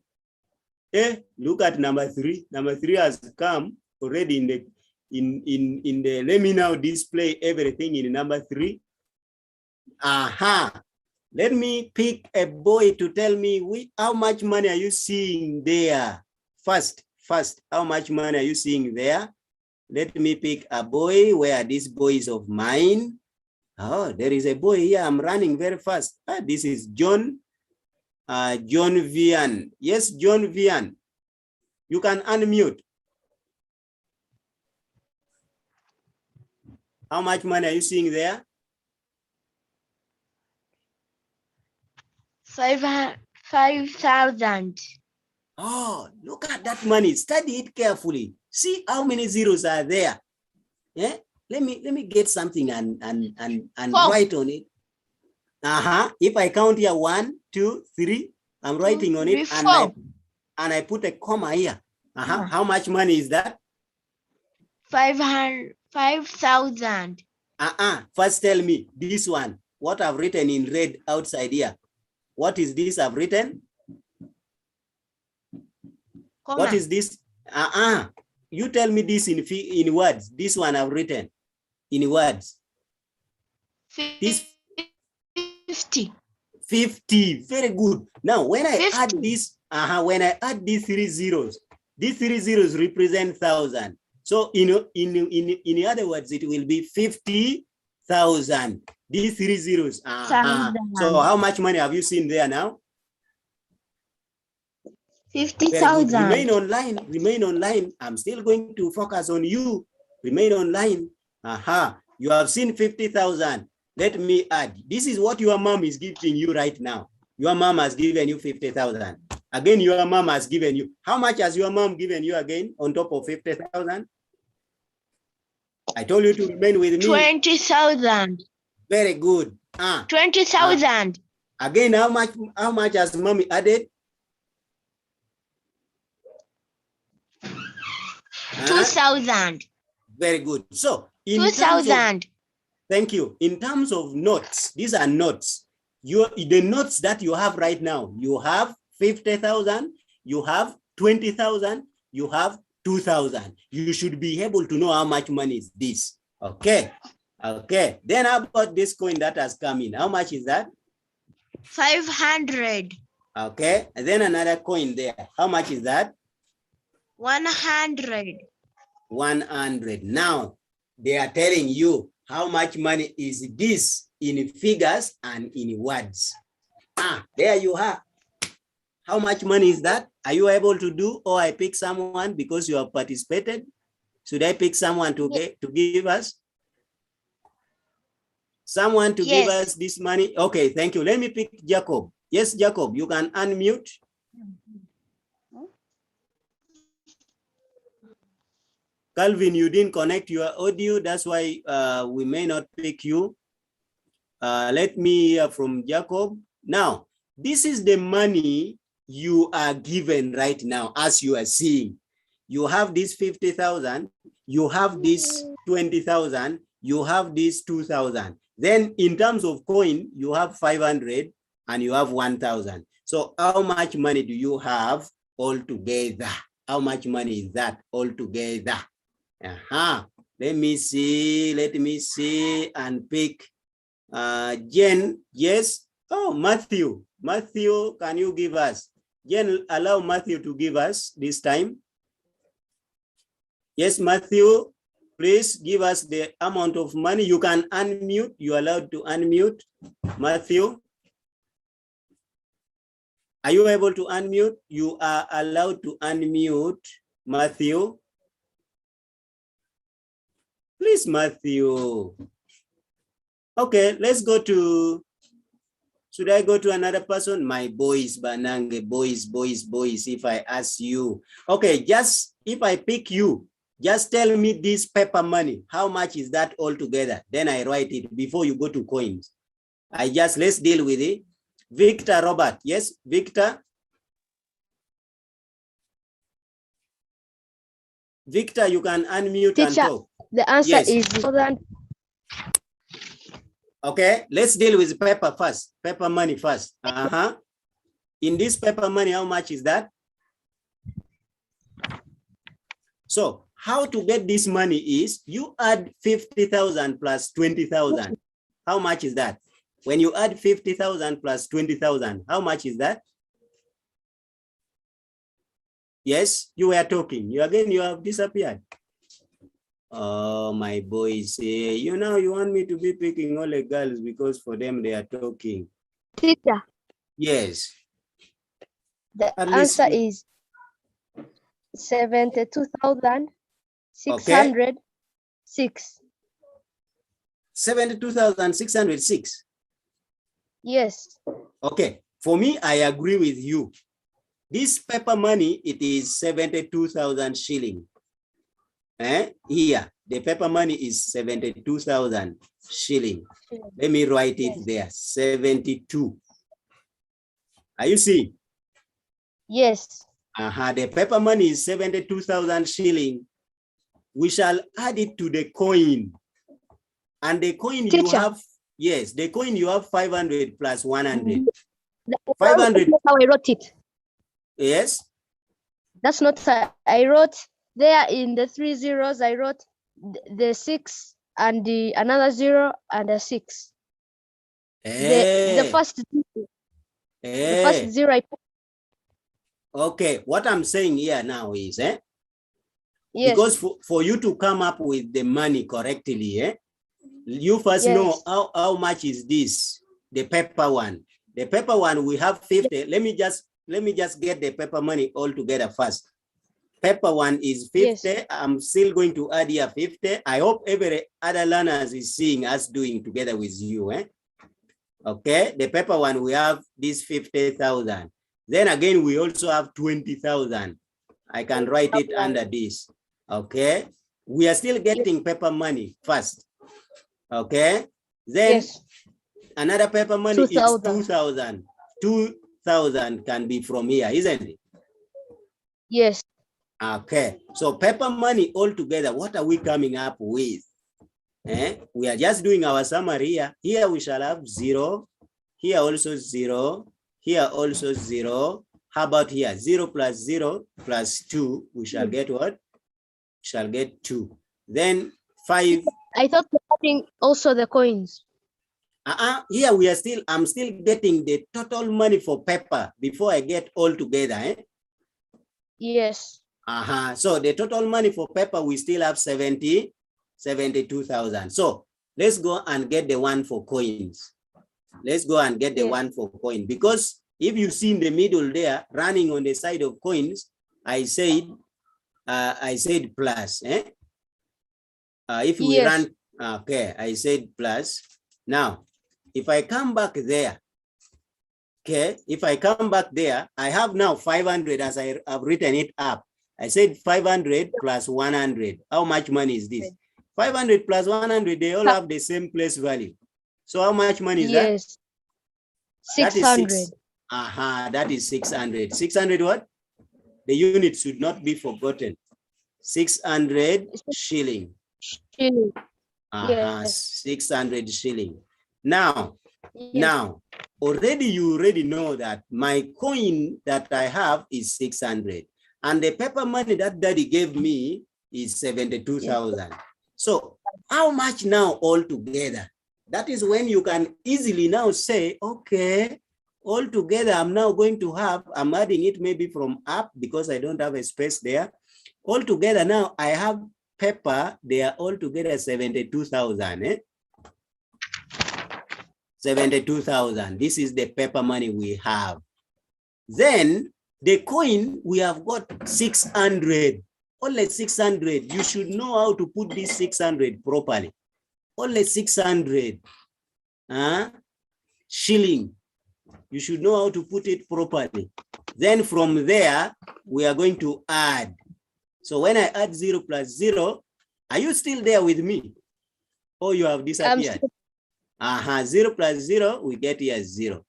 Look at number 3. Number 3 has come already in the. Let me now display everything in number 3. Aha. Let me pick a boy to tell me how much money are you seeing there? First, how much money are you seeing there? Let me pick a boy. Where are these boys of mine? Oh, there is a boy here. I'm running very fast. This is John. John Vian. Yes, John Vian. You can unmute. How much money are you seeing there? 5,000. Oh, look at that money. Study it carefully. See how many zeros are there. Yeah. Let me get something and Four. write on it. If I count here 1, 2, 3, I'm writing on it and I put a comma here. How much money is that? 5,000. First tell me this one. What I've written in red outside here. What is this I've written? Comma. What is this? You tell me this in words. This one I've written in words. This 50. 50. Very good. Now when I 50. add this, when I add these 3 zeros, these 3 zeros represent 1,000. So in other words, it will be 50,000. These 3 zeros. So how much money have you seen there now? 50,000. Remain online. Remain online. I'm still going to focus on you. Remain online. You have seen 50,000. Let me add. This is what your mom is giving you right now. Your mom has given you 50,000. Again, your mom has given you. How much has your mom given you again on top of 50,000? I told you to remain with me. 20,000. Very good. 20,000. Again, how much has mommy added? 2,000. Very good. So in 2,000. Thank you. In terms of notes, these are notes. The notes that you have right now, you have 50,000, you have 20,000, you have 2,000. You should be able to know how much money is this. Okay. Okay. Then how about this coin that has come in? How much is that? 500. Okay. And then another coin there. How much is that? 100. 100. Now they are telling you how much money is this in figures and in words. There you are. How much money is that? Are you able to do, or I pick someone because you have participated? Should I pick someone to give us? Someone to give us this money? Okay, thank you. Let me pick Jacob. Yes, Jacob, you can unmute. Calvin, you didn't connect your audio. That's why we may not pick you. Let me hear from Jacob. Now, this is the money you are given right now, as you are seeing. You have this 50,000, you have this 20,000, you have this 2,000. Then in terms of coin, you have 500 and you have 1,000. So how much money do you have altogether? How much money is that altogether? Let me see and pick Jen. Yes. Oh, Matthew, can you give us? Jen, allow Matthew to give us this time. Yes, Matthew, please give us the amount of money. You can unmute. You're allowed to unmute. Matthew, are you able to unmute? You are allowed to unmute, Matthew. Please, Matthew. Okay, let's go to, should I go to another person? My boys, Banange, boys. If I ask you, okay, just if I pick you, just tell me this paper money. How much is that altogether? Then I write it before you go to coins. Let's deal with it. Victor Robert. Yes, Victor. Victor, you can unmute and talk. The answer is okay, let's deal with paper first. Paper money first. In this paper money, how much is that? So how to get this money is you add 50,000 plus 20,000. How much is that? When you add 50,000 plus 20,000, how much is that? Yes, you were talking. You have disappeared. Oh, my boys, you know, you want me to be picking all the girls because for them they are talking. Teacher. Yes. The At least answer is 72,606. 72,606. Yes. Okay, for me, I agree with you. This paper money, it is 72,000 shilling. Here, the paper money is 72,000 shilling. Let me write it there, 72. Are you seeing? Yes. The paper money is 72,000 shilling. We shall add it to the coin. And the coin you Teacher. have, yes, the coin you have 500 plus 100. That's 500. not how I wrote it. Yes. That's not how I wrote. There in the 3 zeros, I wrote the 6 and the another 0 and a 6. The first zero I put. Okay, what I'm saying here now is, Yes. because for you to come up with the money correctly, you first know how much is this, the paper one. The paper one, we have 50. Let me just get the paper money all together first. Paper one is 50. Yes. I'm still going to add here 50. I hope every other learners is seeing us doing together with you. Okay, the paper one, we have this 50,000. Then again, we also have 20,000. I can write it under this. Okay, we are still getting paper money first. Okay, then another paper money is 2,000. 2,000 can be from here, isn't it? Yes. Okay, so paper money altogether, what are we coming up with? We are just doing our summary here. Here we shall have 0. Here also 0. Here also 0. How about here? 0 plus 0 plus 2. We shall get what? Shall get 2. Then 5. I thought we're adding also the coins. Here we are still, I'm still getting the total money for paper before I get all together. Yes. So the total money for paper, we still have 72,000. So let's go and get the one for coins. Let's go and get the one for coin, because if you see in the middle there, running on the side of coins, I said plus. If we run, okay, I said plus. Now, if I come back there, okay, if I come back there, I have now 500 as I have written it up. I said 500 plus 100. How much money is this? 500 plus 100, they all have the same place value. So how much money is that? 600. That is 600. 600 what? The unit should not be forgotten. 600 shilling. 600 shilling. Now, already you already know that my coin that I have is 600. And the paper money that daddy gave me is 72,000. So how much now altogether? That is when you can easily now say, okay, altogether I'm now going to have, I'm adding it maybe from up because I don't have a space there. Altogether now I have paper, they are altogether 72,000. 72,000. This is the paper money we have. Then the coin, we have got 600. Only 600. You should know how to put this 600 properly. Only 600 shilling. You should know how to put it properly. Then from there, we are going to add. So when I add 0 plus 0, are you still there with me? Or you have disappeared? 0 plus 0, we get here 0.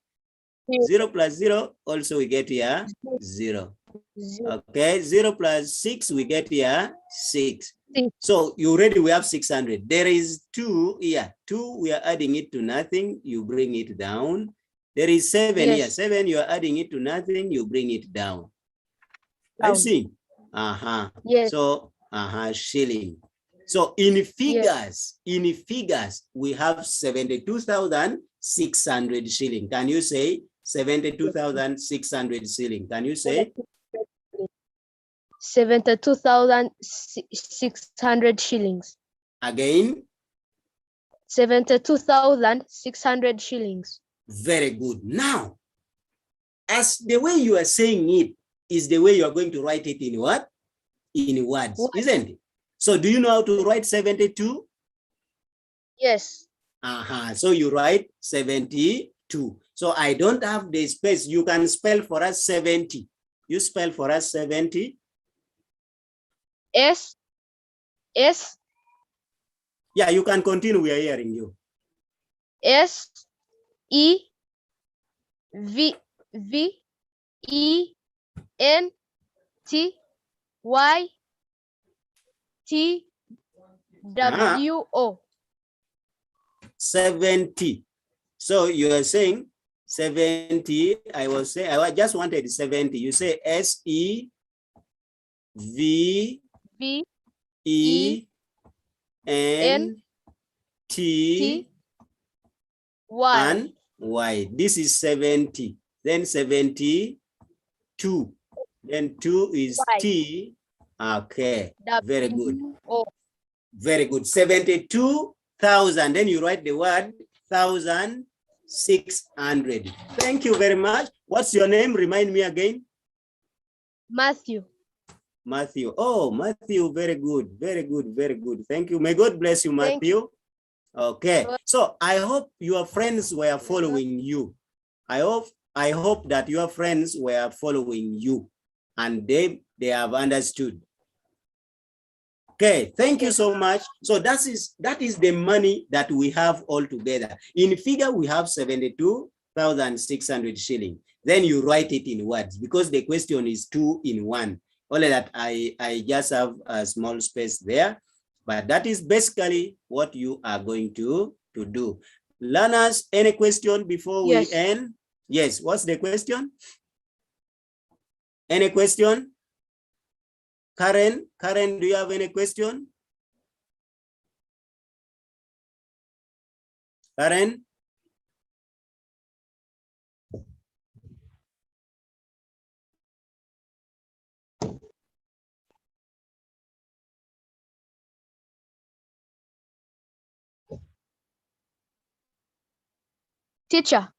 0 plus 0, also we get here 0. Okay, 0 plus 6, we get here 6. So you already, we have 600. There is 2 here. 2, we are adding it to nothing, you bring it down. There is 7 here. 7, you are adding it to nothing, you bring it down. I see. Yes. So, shilling. So in figures, we have 72,600 shilling. Can you say 72,600 shilling? Can you say? 72,600 shillings. Again? 72,600 shillings. Very good. Now, as the way you are saying it is the way you are going to write it in what? In words, isn't it? So do you know how to write 72? Yes. So you write 72. So I don't have the space. You can spell for us 70. You spell for us 70. S. Yeah, you can continue. We are hearing you. S. E. V. E. N. T. Y. T. W. O. 70. So you are saying 70. I just wanted 70. You say S E V E N T Y. and Y. This is 70. Then 72. Then 2 is Y. T. Okay. Very good. O. Very good. 72,000. Then you write the word 1,600. Thank you very much. What's your name? Remind me again. Matthew. Matthew. Oh, Matthew. Very good. Very good. Very good. Thank you. May God bless you, Matthew. Okay. So I hope your friends were following you. I hope that your friends were following you and they have understood. Okay, thank you so much. So that is the money that we have all together. In figure, we have 72,600 shilling. Then you write it in words because the question is 2 in 1. Only that I just have a small space there, but that is basically what you are going to do. Learners, any question before we end? Yes, what's the question? Any question? Karen, do you have any question? Karen? Teacher.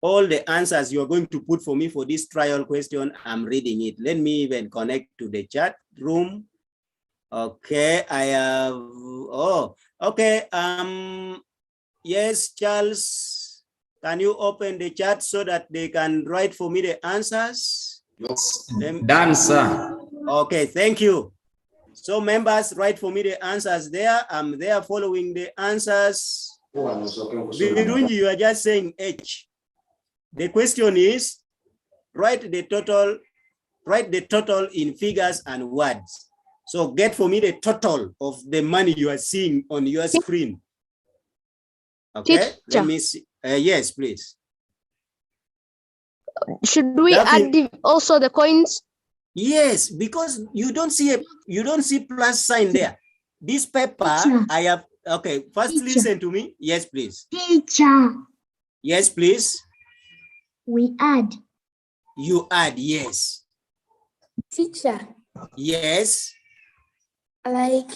All the answers you're going to put for me for this trial question, I'm reading it. Let me even connect to the chat room. Okay, I have, okay. Yes, Charles, can you open the chat so that they can write for me the answers? Yes, done, sir. Okay, thank you. So members, write for me the answers there. I'm there following the answers. Birunji, you are just saying H. The question is, write the total in figures and words. So get for me the total of the money you are seeing on your screen. Okay, let me see. Yes, please. Should we add also the coins? Yes, because you don't see plus sign there. This paper, teacher. I have, okay, first teacher. Listen to me. Yes, please. Teacher. Yes, please. We add. You add, yes. Teacher. Yes. Like,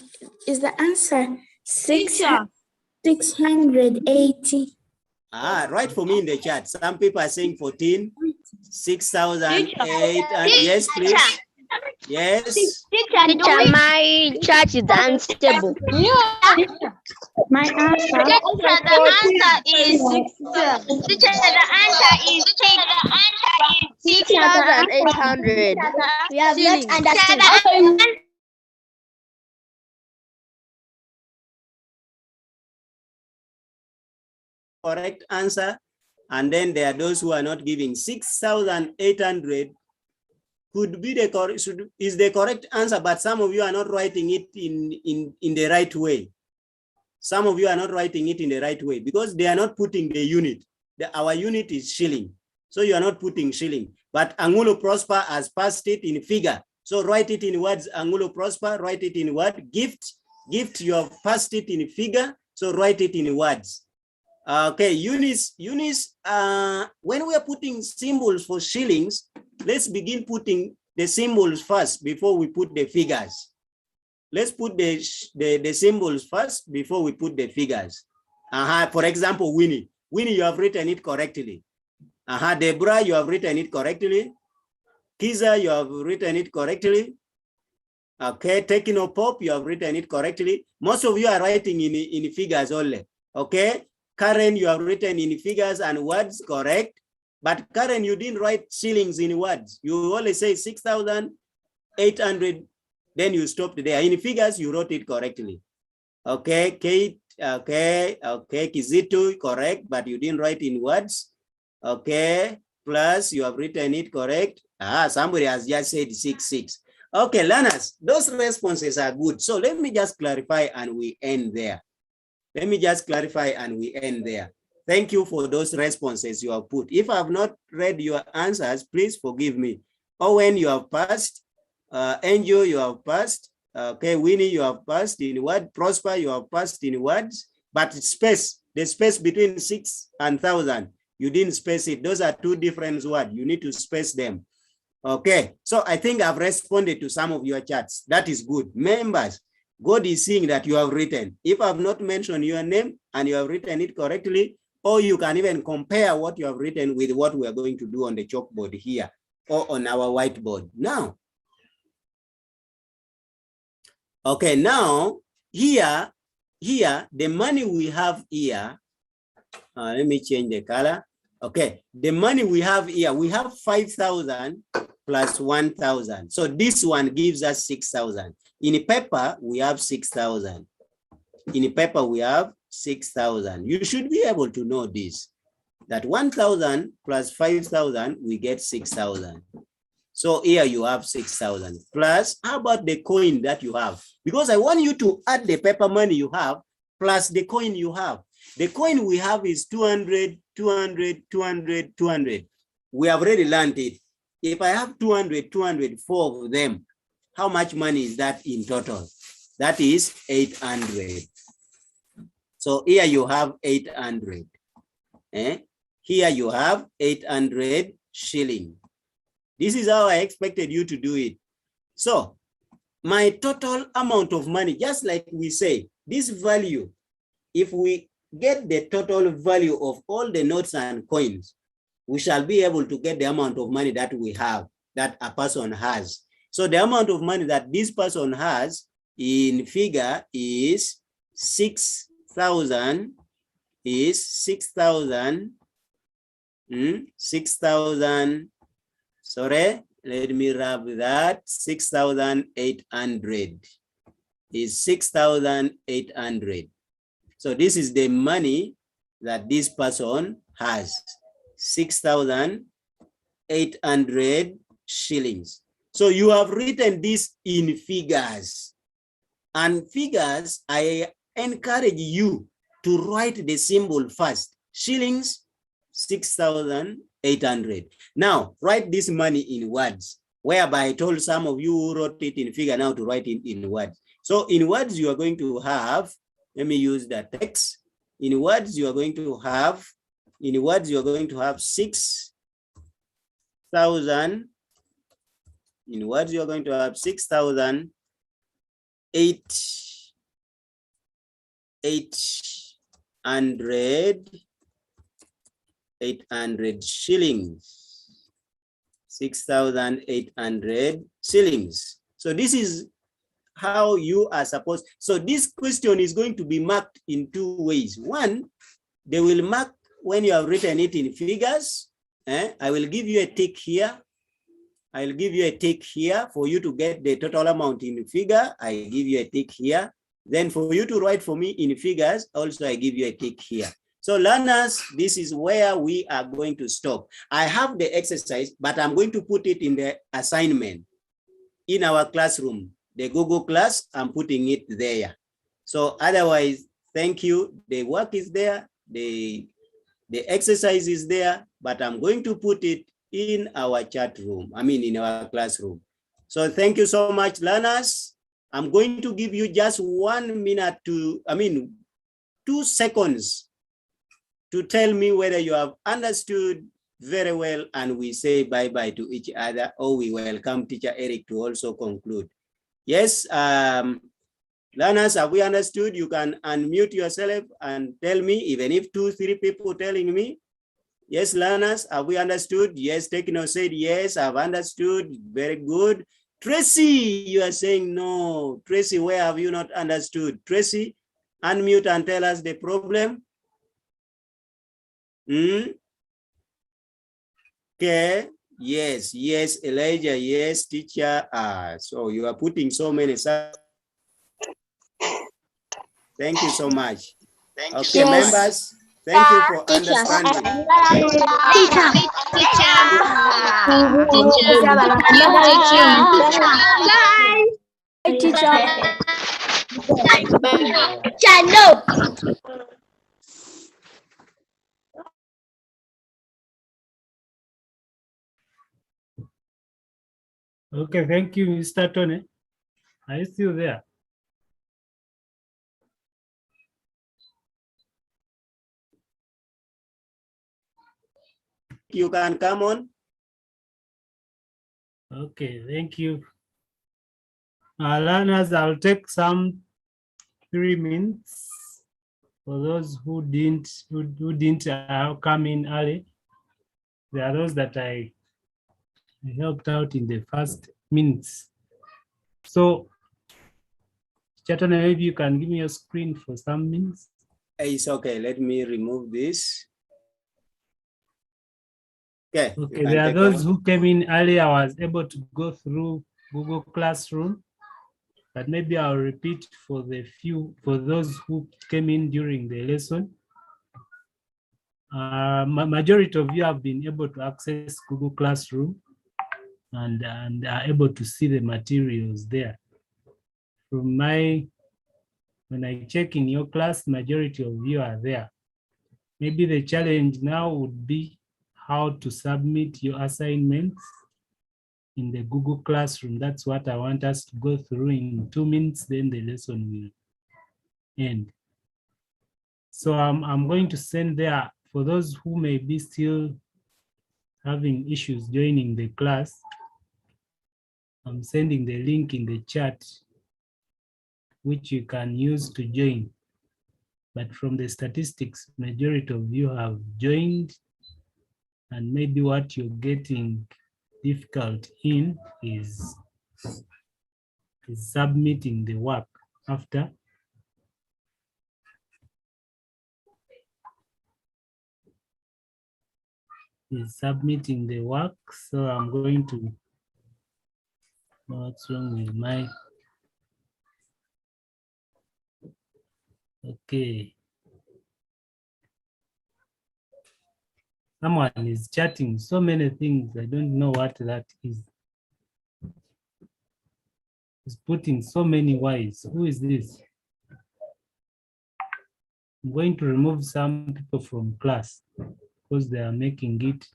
is the answer 680? Write for me in the chat. Some people are saying 14, 6,008. Yes, please. Yes. Teacher, my chart is unstable. My answer. The answer is 6,800. We have not understood. Correct answer, and then there are those who are not giving. 6,800 could be the correct, is the correct answer, but some of you are not writing it in the right way. Some of you are not writing it in the right way because they are not putting the unit. Our unit is shilling, so you are not putting shilling. But Angulo Prosper has passed it in figure, so write it in words. Angulo Prosper, write it in word. Gift, you have passed it in figure, so write it in words. Okay, Eunice, when we are putting symbols for shillings, let's begin putting the symbols first before we put the figures. Let's put the symbols first before we put the figures. For example, Winnie, you have written it correctly. Deborah, you have written it correctly. Kiza, you have written it correctly. Okay, Technopop, you have written it correctly. Most of you are writing in figures only. Okay, Karen, you have written in figures and words, correct. But Karen, you didn't write shillings in words. You only say 6,800, then you stopped there. In figures, you wrote it correctly. Okay, Kate, okay, Kizito, correct, but you didn't write in words. Okay, plus you have written it correct. Somebody has just said 6. Okay, learners, those responses are good. So let me just clarify and we end there. Thank you for those responses you have put. If I have not read your answers, please forgive me. Owen, you have passed. Angel, you have passed. Okay, Winnie, you have passed in word. Prosper, you have passed in words. But space, the space between 6 and 1,000, you didn't space it. Those are two different words. You need to space them. Okay, so I think I've responded to some of your chats. That is good. Members, God is seeing that you have written. If I've not mentioned your name and you have written it correctly, or you can even compare what you have written with what we are going to do on the chalkboard here or on our whiteboard. Now, okay, now here, the money we have here, let me change the color. Okay, the money we have here, we have 5,000 plus 1,000. So this one gives us 6,000. In paper, we have 6,000. In paper, we have 6,000. You should be able to know this, that 1,000 plus 5,000, we get 6,000. So here you have 6,000 plus, how about the coin that you have? Because I want you to add the paper money you have plus the coin you have. The coin we have is 200, 200, 200, 200. We have already learned it. If I have 200, 200, 4 of them, how much money is that in total? That is 800. So here you have 800. Here you have 800 shilling. This is how I expected you to do it. So my total amount of money, just like we say, this value, if we get the total value of all the notes and coins, we shall be able to get the amount of money that we have, that a person has. So the amount of money that this person has in figure is 6,000, sorry, let me wrap that, 6,800 is 6,800. So this is the money that this person has, 6,800 shillings. So you have written this in figures. And figures, I encourage you to write the symbol first. Shillings, 6,800. Now, write this money in words, whereby I told some of you who wrote it in figure now to write it in words. So in words, you are going to have, let me use the text. In words, you are going to have, 6,000. In words, you are going to have 6,800 shillings. 6,800 shillings. So this is how you are supposed. So this question is going to be marked in 2 ways. One, they will mark when you have written it in figures. I will give you a tick here. I'll give you a tick here for you to get the total amount in figure. I give you a tick here. Then for you to write for me in figures, also I give you a tick here. So learners, this is where we are going to stop. I have the exercise, but I'm going to put it in the assignment in our classroom. The Google class, I'm putting it there. So otherwise, thank you. The work is there. The exercise is there, but I'm going to put it in our chat room. I mean, in our classroom. So thank you so much, learners. I'm going to give you just 1 minute to, 2 seconds to tell me whether you have understood very well, and we say bye-bye to each other, or we welcome teacher Eric to also conclude. Yes, learners, have we understood? You can unmute yourself and tell me, even if 2-3 people telling me. Yes, learners, have we understood? Yes, Tekno said yes, I've understood. Very good. Tracy, you are saying no. Tracy, where have you not understood? Tracy, unmute and tell us the problem. Okay, yes, yes, Elijah, yes, teacher. So you are putting so many. Thank you so much. Okay, members, thank you for understanding. Okay, thank you, Mr. Tonny. Are you still there? You can come on. Okay, thank you. Learners, I'll take some 3 minutes for those who didn't come in early. There are those that I helped out in the first minutes. So, Chaton, maybe you can give me your screen for some minutes. It's okay. Let me remove this. Okay. Okay, there are those who came in early. I was able to go through Google Classroom, but maybe I'll repeat for those who came in during the lesson. Majority of you have been able to access Google Classroom and are able to see the materials there. From when I check in your class, majority of you are there. Maybe the challenge now would be how to submit your assignments in the Google Classroom. That's what I want us to go through in 2 minutes, then the lesson will end. So I'm going to send there, for those who may be still having issues joining the class, I'm sending the link in the chat, which you can use to join. But from the statistics, majority of you have joined, and maybe what you're getting difficult in is submitting the work after. Is submitting the work. So I'm going to, what's wrong with my, okay. Someone is chatting so many things. I don't know what that is. He's putting so many Y's. Who is this? I'm going to remove some people from class because they are making it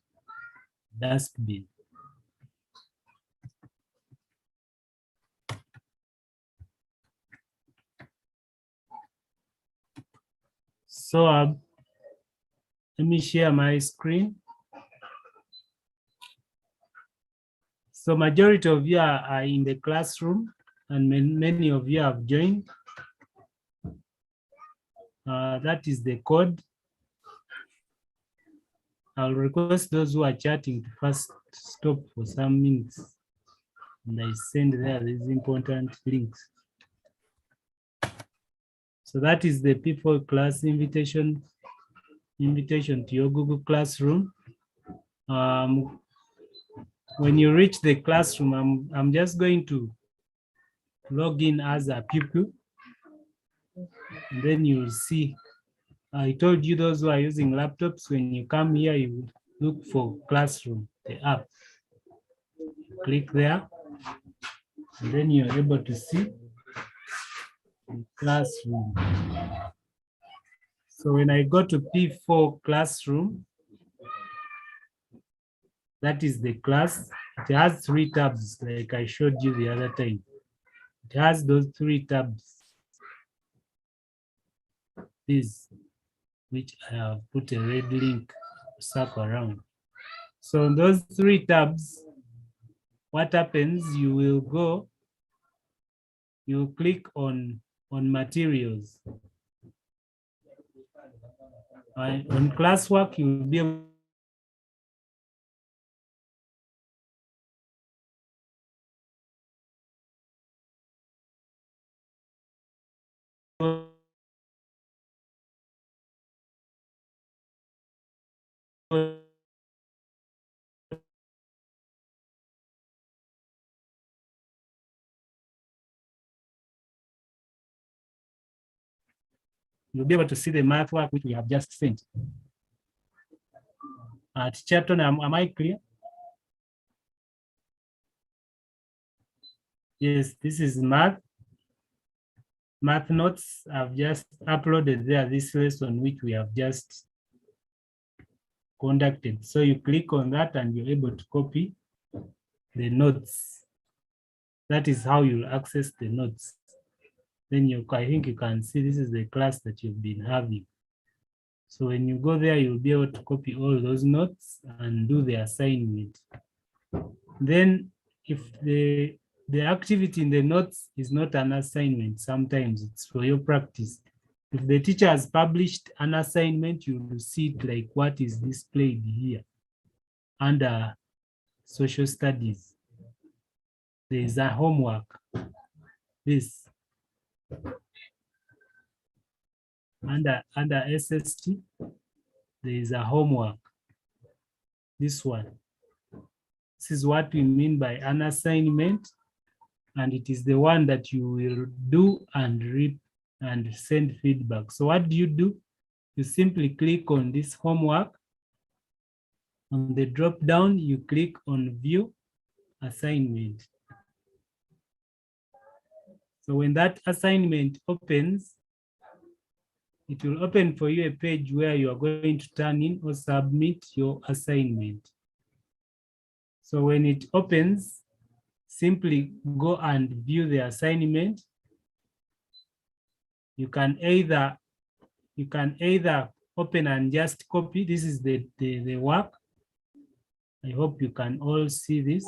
dustbin. So let me share my screen. So majority of you are in the classroom, and many of you have joined. That is the code. I'll request those who are chatting to first stop for some minutes, and I send there these important links. So that is the people class invitation to your Google Classroom. When you reach the classroom, I'm just going to log in as a pupil, and then you'll see. I told you those who are using laptops, when you come here, you look for Classroom, the app. Click there, and then you're able to see the Classroom. So when I go to P4 Classroom, that is the class. It has 3 tabs, like I showed you the other time. It has those 3 tabs. This. which I have put a red link circle around. So on those 3 tabs, what happens, you will go, you click on materials. On classwork, you will be able you'll be able to see the math work which we have just sent. Teacher Tonny, am I clear? Yes, this is math notes. I've just uploaded there this lesson which we have just conducted. So you click on that and you're able to copy the notes. That is how you'll access the notes. Then I think you can see this is the class that you've been having. So when you go there, you'll be able to copy all those notes and do the assignment. Then if the activity in the notes is not an assignment, sometimes it's for your practice. If the teacher has published an assignment, you will see it like what is displayed here under social studies. There is a homework, this. Under SST, there is a homework, this one. This is what we mean by an assignment, and it is the one that you will do and read and send feedback. So what do? You simply click on this homework. On the drop down, you click on view assignment. So when that assignment opens, it will open for you a page where you are going to turn in or submit your assignment. So when it opens, simply go and view the assignment. You can either open and just copy. This is the work. I hope you can all see this.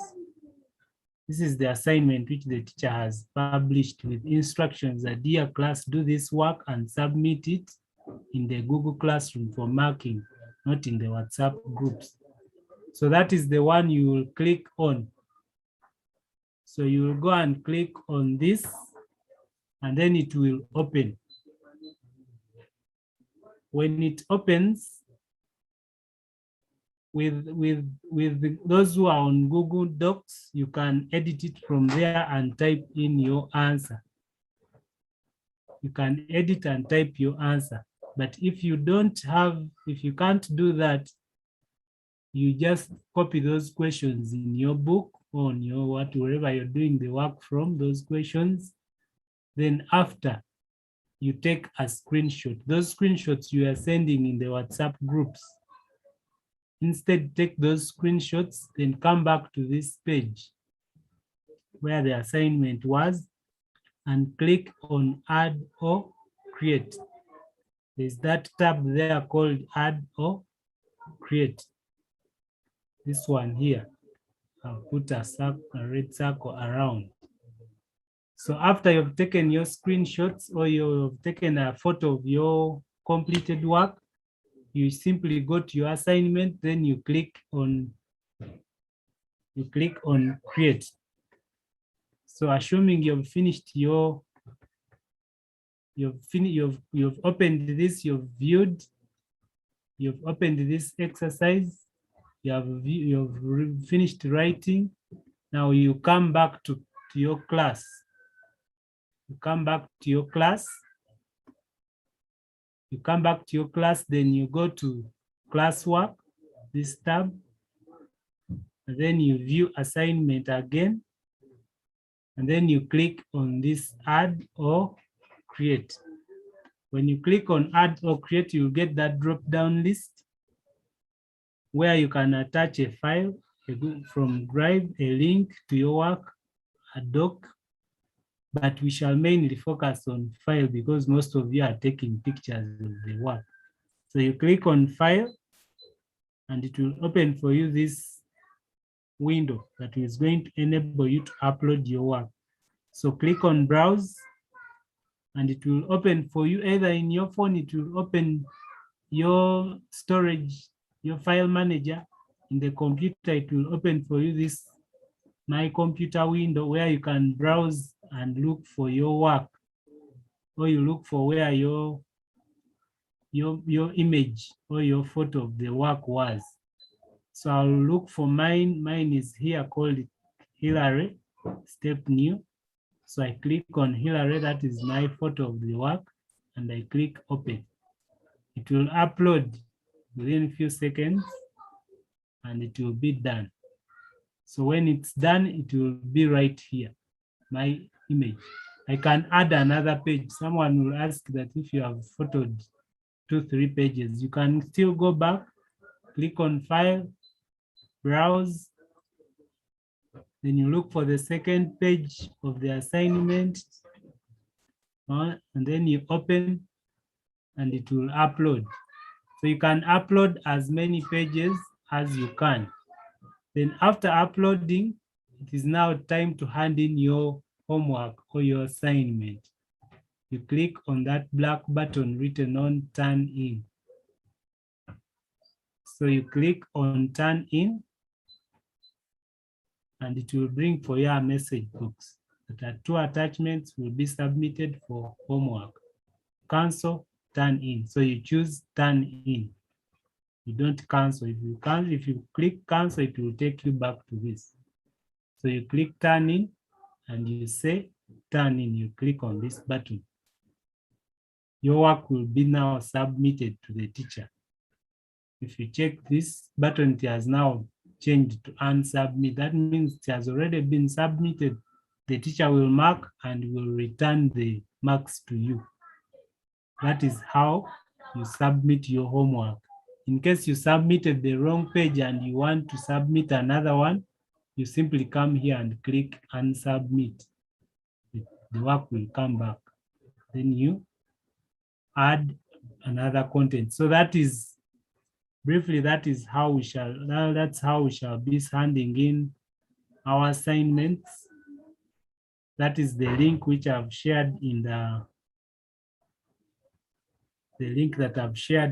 This is the assignment which the teacher has published with instructions that, dear class, do this work and submit it in the Google Classroom for marking, not in the WhatsApp groups. So that is the one you will click on. So you will go and click on this, and then it will open. When it opens, with those who are on Google Docs, you can edit it from there and type in your answer. You can edit and type your answer. But if you can't do that, you just copy those questions in your book, on your wherever you're doing the work from, those questions. Then after, you take a screenshot. Those screenshots you are sending in the WhatsApp groups. Instead, take those screenshots, then come back to this page where the assignment was and click on Add or Create. There's that tab there called Add or Create. This one here, I'll put a red circle around. So after you've taken your screenshots or you've taken a photo of your completed work, you simply go to your assignment, then you click on create. So assuming you've finished you've opened this, you've opened this exercise, you've finished writing. Now you come back to your class. You come back to your class. You come back to your class, then you go to classwork, this tab, and then you view assignment again, and then you click on this add or create. When you click on add or create, you get that drop-down list where you can attach a file from Drive, a link to your work, a doc, but we shall mainly focus on file because most of you are taking pictures of the work. So you click on file and it will open for you this window that is going to enable you to upload your work. So click on browse and it will open for you either in your phone, it will open your storage, your file manager. In the computer, it will open for you this My Computer window where you can browse and look for your work, or you look for where your image or your photo of the work was. So I'll look for mine. Mine is here called Hillary, step new. So I click on Hillary, that is my photo of the work, and I click open. It will upload within a few seconds and it will be done. So when it's done, it will be right here, my image. I can add another page. Someone will ask that if you have photoed 2-3 pages, you can still go back, click on file, browse, then you look for the second page of the assignment, and then you open and it will upload. So you can upload as many pages as you can. Then after uploading, it is now time to hand in your homework or your assignment. You click on that black button written on Turn In. So you click on Turn In and it will bring for you a message box that 2 attachments will be submitted for homework. Cancel, Turn In. So you choose Turn In. You don't cancel. If you click cancel, it will take you back to this. So you click Turn In and you say Turn In. You click on this button. Your work will be now submitted to the teacher. If you check this button, it has now changed to unsubmit. That means it has already been submitted. The teacher will mark and will return the marks to you. That is how you submit your homework. In case you submitted the wrong page and you want to submit another one, you simply come here and click unsubmit. The work will come back. Then you add another content. So that is, briefly, that's how we shall be sending in our assignments. That is the link which I've shared in the link that I've shared